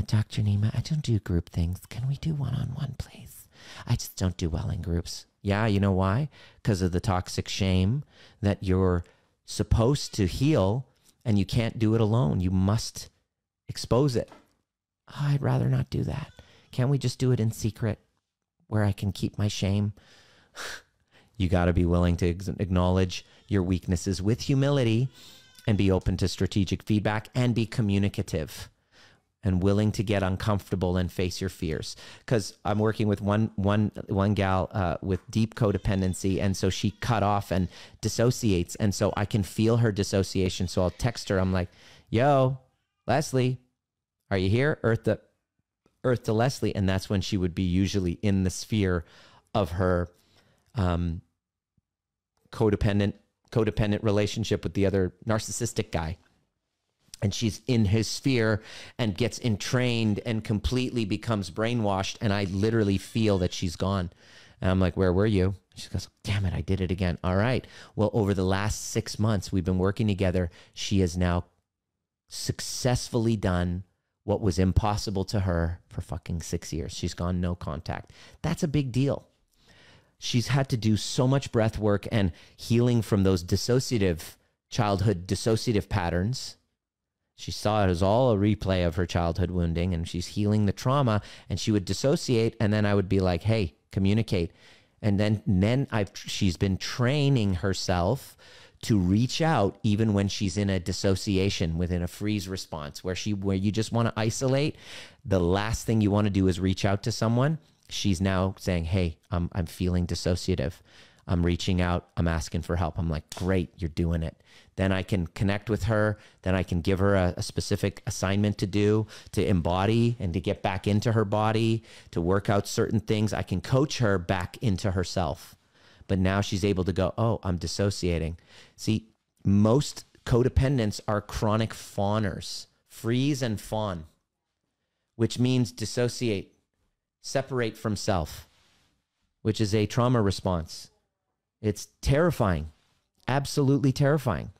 Dr. Nima, I don't do group things. Can we do one-on-one, please? I just don't do well in groups. Yeah, you know why? Because of the toxic shame that you're supposed to heal, and you can't do it alone. You must expose it. Oh, I'd rather not do that. Can't we just do it in secret? where I can keep my shame. You got to be willing to acknowledge your weaknesses with humility and be open to strategic feedback and be communicative and willing to get uncomfortable and face your fears. Because I'm working with one gal with deep codependency, and so she cut off and dissociates, and so I can feel her dissociation. So I'll text her. I'm like, "Yo, Leslie, are you here?" Earth to Leslie, and that's when she would be usually in the sphere of her codependent relationship with the other narcissistic guy. And she's in his sphere and gets entrained and completely becomes brainwashed. And I literally feel that she's gone. And I'm like, "Where were you?" She goes, "Damn it, I did it again." All right. Well, over the last 6 months, we've been working together. She has now successfully done what was impossible to her for fucking 6 years. She's gone no contact. That's a big deal. She's had to do so much breath work and healing from those childhood dissociative patterns. She saw it as all a replay of her childhood wounding, and she's healing the trauma, and she would dissociate, and then I would be like, "Hey, communicate." And then she's been training herself to reach out even when she's in a dissociation, within a freeze response, where you just want to isolate. The last thing you want to do is reach out to someone. She's now saying, "Hey, I'm feeling dissociative. I'm reaching out. I'm asking for help." I'm like, "Great, you're doing it." Then I can connect with her. Then I can give her a specific assignment to do, to embody and to get back into her body, to work out certain things. I can coach her back into herself. But now she's able to go, "Oh, I'm dissociating." See, most codependents are chronic fawners, freeze and fawn, which means dissociate, separate from self, which is a trauma response. It's terrifying, absolutely terrifying.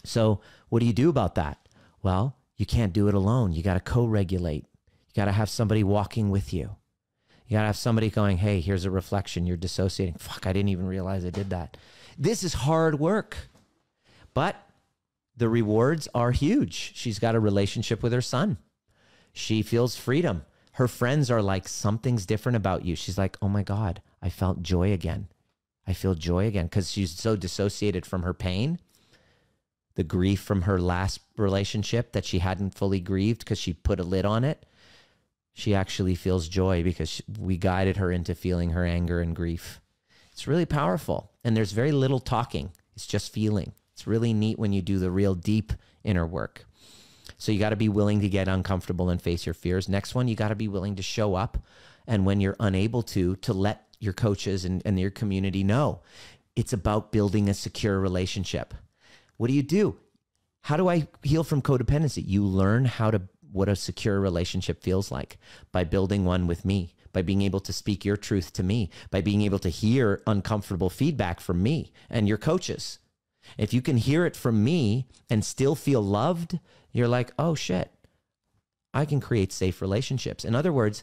So what do you do about that? Well, you can't do it alone. You got to co-regulate. You got to have somebody walking with you. You got to have somebody going, "Hey, here's a reflection. You're dissociating. Fuck, I didn't even realize I did that." This is hard work, but the rewards are huge. She's got a relationship with her son. She feels freedom. Her friends are like, "Something's different about you." She's like, "Oh my God, I felt joy again. I feel joy again," because she's so dissociated from her pain, the grief from her last relationship that she hadn't fully grieved because she put a lid on it. She actually feels joy because we guided her into feeling her anger and grief. It's really powerful. And there's very little talking. It's just feeling. It's really neat when you do the real deep inner work. So you got to be willing to get uncomfortable and face your fears. Next one, you got to be willing to show up. And when you're unable to let your coaches and your community know. It's about building a secure relationship. What do? How do I heal from codependency? You learn what a secure relationship feels like by building one with me, by being able to speak your truth to me, by being able to hear uncomfortable feedback from me and your coaches. If you can hear it from me and still feel loved, you're like, "Oh shit, I can create safe relationships." In other words,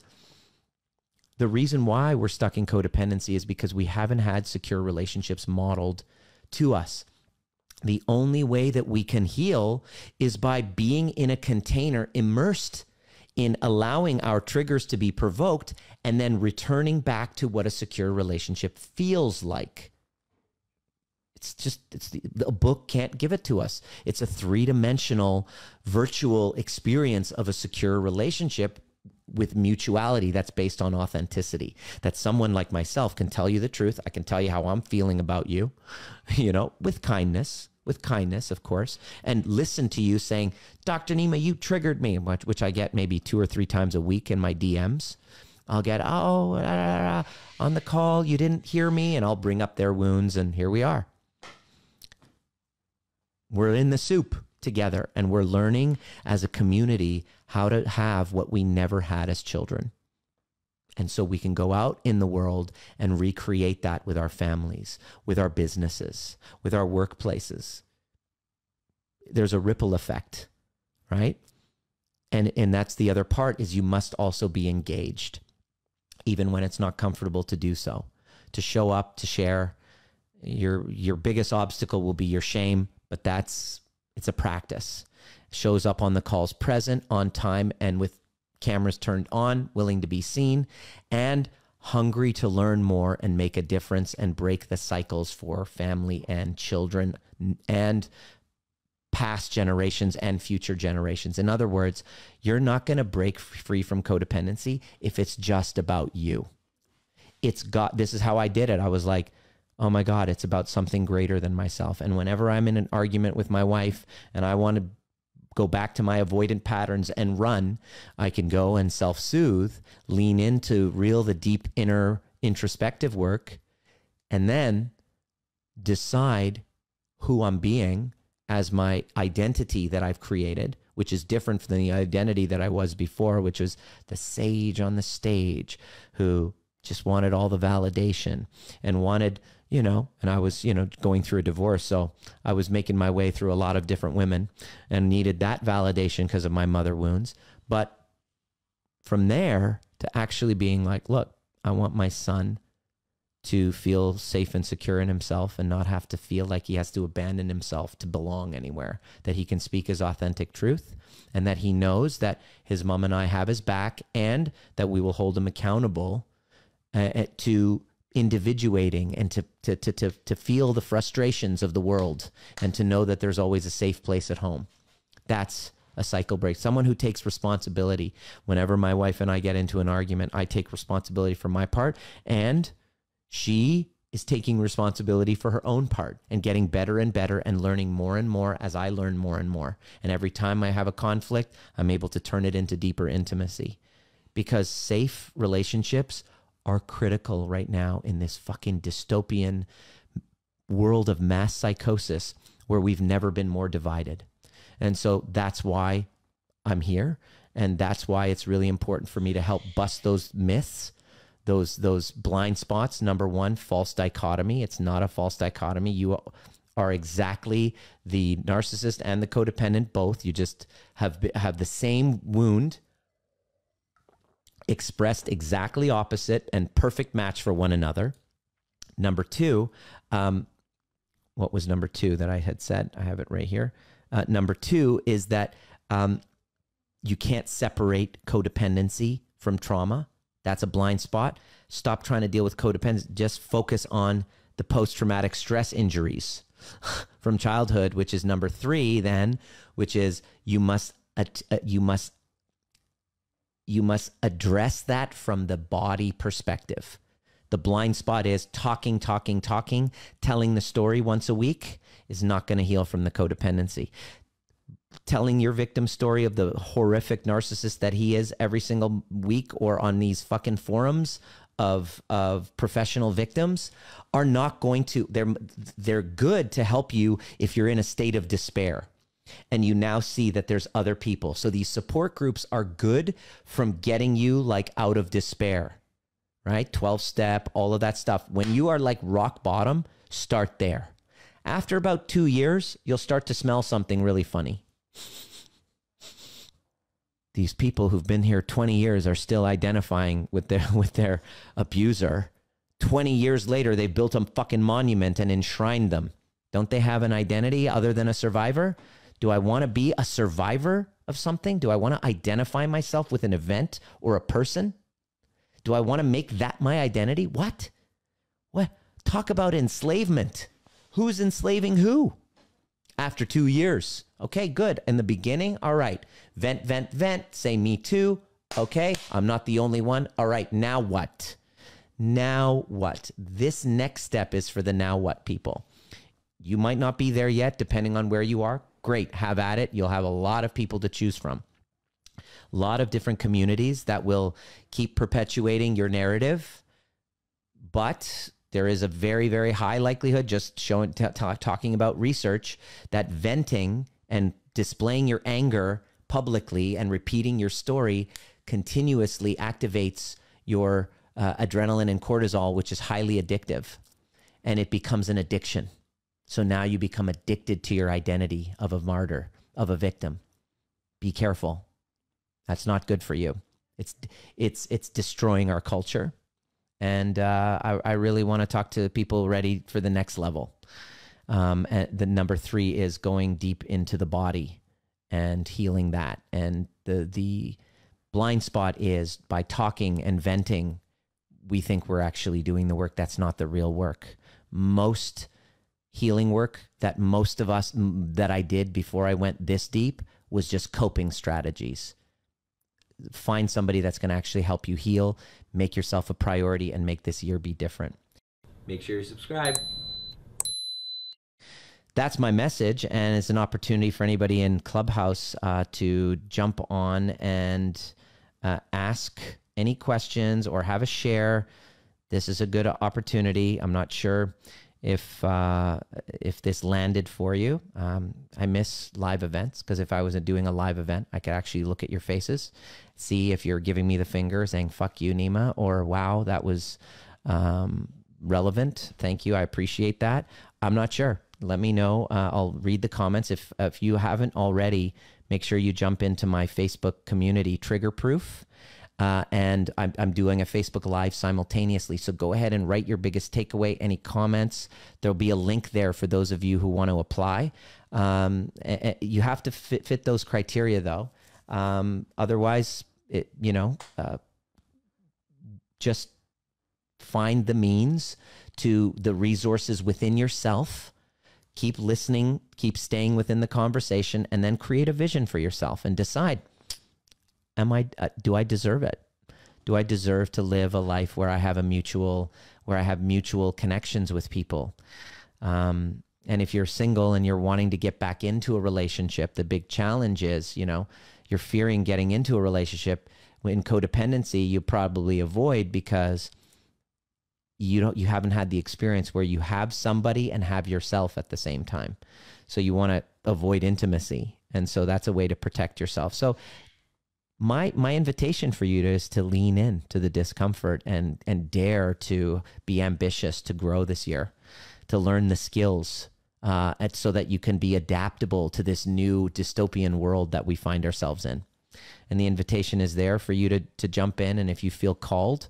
the reason why we're stuck in codependency is because we haven't had secure relationships modeled to us. The only way that we can heal is by being in a container, immersed in allowing our triggers to be provoked and then returning back to what a secure relationship feels like. A book can't give it to us. It's a three-dimensional virtual experience of a secure relationship with mutuality that's based on authenticity, that someone like myself can tell you the truth. I can tell you how I'm feeling about you, with kindness, of course, and listen to you saying, "Dr. Nima, you triggered me," which I get maybe 2 or 3 times a week in my DMs. I'll get, on the call, you didn't hear me, and I'll bring up their wounds, and here we are. We're in the soup together, and we're learning as a community how to have what we never had as children. And so we can go out in the world and recreate that with our families, with our businesses, with our workplaces. There's a ripple effect, right? And that's the other part, is you must also be engaged, even when it's not comfortable to do so, to show up, to share. Your biggest obstacle will be your shame, but it's a practice. Shows up on the calls, present, on time, and with cameras turned on, willing to be seen, and hungry to learn more and make a difference and break the cycles for family and children and past generations and future generations. In other words, you're not going to break free from codependency if it's just about you. This is how I did it. I was like, oh my God, it's about something greater than myself. And whenever I'm in an argument with my wife and I want to go back to my avoidant patterns and run, I can go and self-soothe, lean into the deep inner introspective work, and then decide who I'm being as my identity that I've created, which is different from the identity that I was before, which was the sage on the stage who just wanted all the validation and wanted, and I was, going through a divorce. So I was making my way through a lot of different women and needed that validation because of my mother wounds. But from there to actually being like, look, I want my son to feel safe and secure in himself and not have to feel like he has to abandon himself to belong anywhere, that he can speak his authentic truth and that he knows that his mom and I have his back and that we will hold him accountable to individuating and to feel the frustrations of the world and to know that there's always a safe place at home. That's a cycle break. Someone who takes responsibility. Whenever my wife and I get into an argument, I take responsibility for my part, and she is taking responsibility for her own part and getting better and better and learning more and more as I learn more and more. And every time I have a conflict, I'm able to turn it into deeper intimacy, because safe relationships are critical right now in this fucking dystopian world of mass psychosis where we've never been more divided. And so that's why I'm here. And that's why it's really important for me to help bust those myths, those blind spots. Number one, false dichotomy. It's not a false dichotomy. You are exactly the narcissist and the codependent both. You just have the same wound, expressed exactly opposite and perfect match for one another. Number two, what was number two that I had said? I have it right here. Number two is that you can't separate codependency from trauma. That's a blind spot. Stop trying to deal with codependency. Just focus on the post-traumatic stress injuries from childhood, which is number three then, which is you must address that from the body perspective. The blind spot is talking, telling the story once a week is not going to heal from the codependency. Telling your victim story of the horrific narcissist that he is every single week or on these fucking forums of professional victims are not going to, they're good to help you if you're in a state of despair and you now see that there's other people. So these support groups are good from getting you like out of despair, right? 12-step, all of that stuff. When you are like rock bottom, start there. After about 2 years, you'll start to smell something really funny. These people who've been here 20 years are still identifying with their abuser. 20 years later, they've built a fucking monument and enshrined them. Don't they have an identity other than a survivor? Do I want to be a survivor of something? Do I want to identify myself with an event or a person? Do I want to make that my identity? What? Talk about enslavement. Who's enslaving who? After 2 years. Okay, good. In the beginning, all right. Vent. Say me too. Okay, I'm not the only one. All right, now what? Now what? This next step is for the now what people. You might not be there yet, depending on where you are. Great, have at it. You'll have a lot of people to choose from. A lot of different communities that will keep perpetuating your narrative. But there is a very, very high likelihood, just talking about research, that venting and displaying your anger publicly and repeating your story continuously activates your adrenaline and cortisol, which is highly addictive, and it becomes an addiction. So now you become addicted to your identity of a martyr, of a victim. Be careful. That's not good for you. It's destroying our culture. And I really want to talk to people ready for the next level. And the number three is going deep into the body and healing that. And the blind spot is by talking and venting, we think we're actually doing the work. That's not the real work. Most healing work that most of us, that I did before I went this deep, was just coping strategies. Find somebody that's going to actually help you heal, make yourself a priority, and make this year be different. Make sure you subscribe. That's my message, and it's an opportunity for anybody in Clubhouse to jump on and ask any questions or have a share. This is a good opportunity. I'm not sure if this landed for you. I miss live events, because if I was doing a live event, I could actually look at your faces, see if you're giving me the finger saying, fuck you, Nima, or wow, that was relevant. Thank you. I appreciate that. I'm not sure. Let me know. I'll read the comments. If you haven't already, make sure you jump into my Facebook community, Trigger Proof. And I'm doing a Facebook Live simultaneously. So go ahead and write your biggest takeaway, any comments. There'll be a link there for those of you who want to apply. You have to fit those criteria, though. Otherwise, just find the means to the resources within yourself. Keep listening, keep staying within the conversation, and then create a vision for yourself and decide, do I deserve it? Do I deserve to live a life where I have mutual connections with people? And if you're single and you're wanting to get back into a relationship, the big challenge is, you're fearing getting into a relationship. In codependency, you probably avoid because you haven't had the experience where you have somebody and have yourself at the same time. So you want to avoid intimacy. And so that's a way to protect yourself. So my invitation for you is to lean in to the discomfort and dare to be ambitious, to grow this year, to learn the skills, so that you can be adaptable to this new dystopian world that we find ourselves in. And the invitation is there for you to jump in. And if you feel called,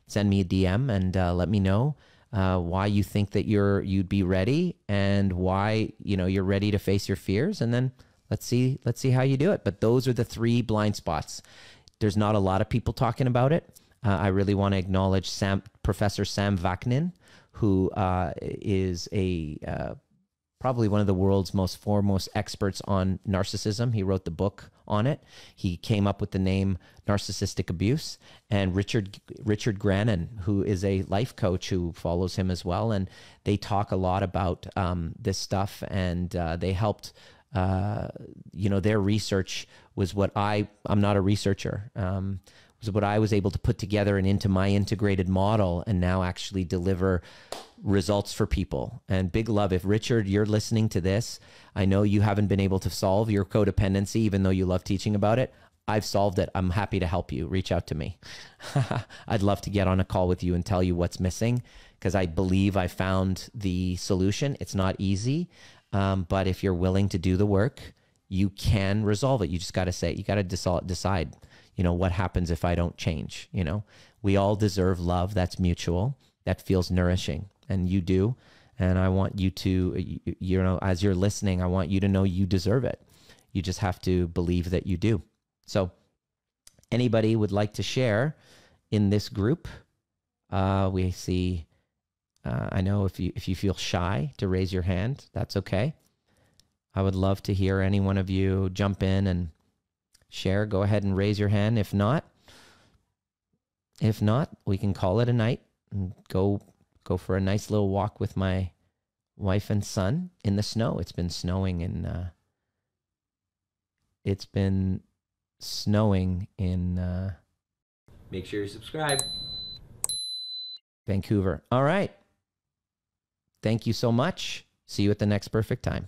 send me a DM and let me know why you think that you'd be ready, and why you're ready to face your fears, and then let's see how you do it. But those are the 3 blind spots. There's not a lot of people talking about it. I really want to acknowledge Professor Sam Vaknin, who is probably one of the world's most foremost experts on narcissism. He wrote the book on it. He came up with the name narcissistic abuse. And Richard Grannon, who is a life coach who follows him as well. And they talk a lot about this stuff, and they helped, their research was what I'm not a researcher, was what I was able to put together and into my integrated model, and now actually deliver results for people. And big love. If Richard, you're listening to this, I know you haven't been able to solve your codependency, even though you love teaching about it. I've solved it. I'm happy to help you. Reach out to me. I'd love to get on a call with you and tell you what's missing, because I believe I found the solution. It's not easy, but if you're willing to do the work, you can resolve it. You just got to decide, what happens if I don't change? We all deserve love that's mutual, that feels nourishing. And you do. And I want you to, as you're listening, I want you to know you deserve it. You just have to believe that you do. So anybody would like to share in this group? We see, I know if you feel shy to raise your hand, that's okay. I would love to hear any one of you jump in and share. Go ahead and raise your hand. If not, we can call it a night and go for a nice little walk with my wife and son in the snow. It's been snowing in Make sure you subscribe. Vancouver. All right. Thank you so much. See you at the next perfect time.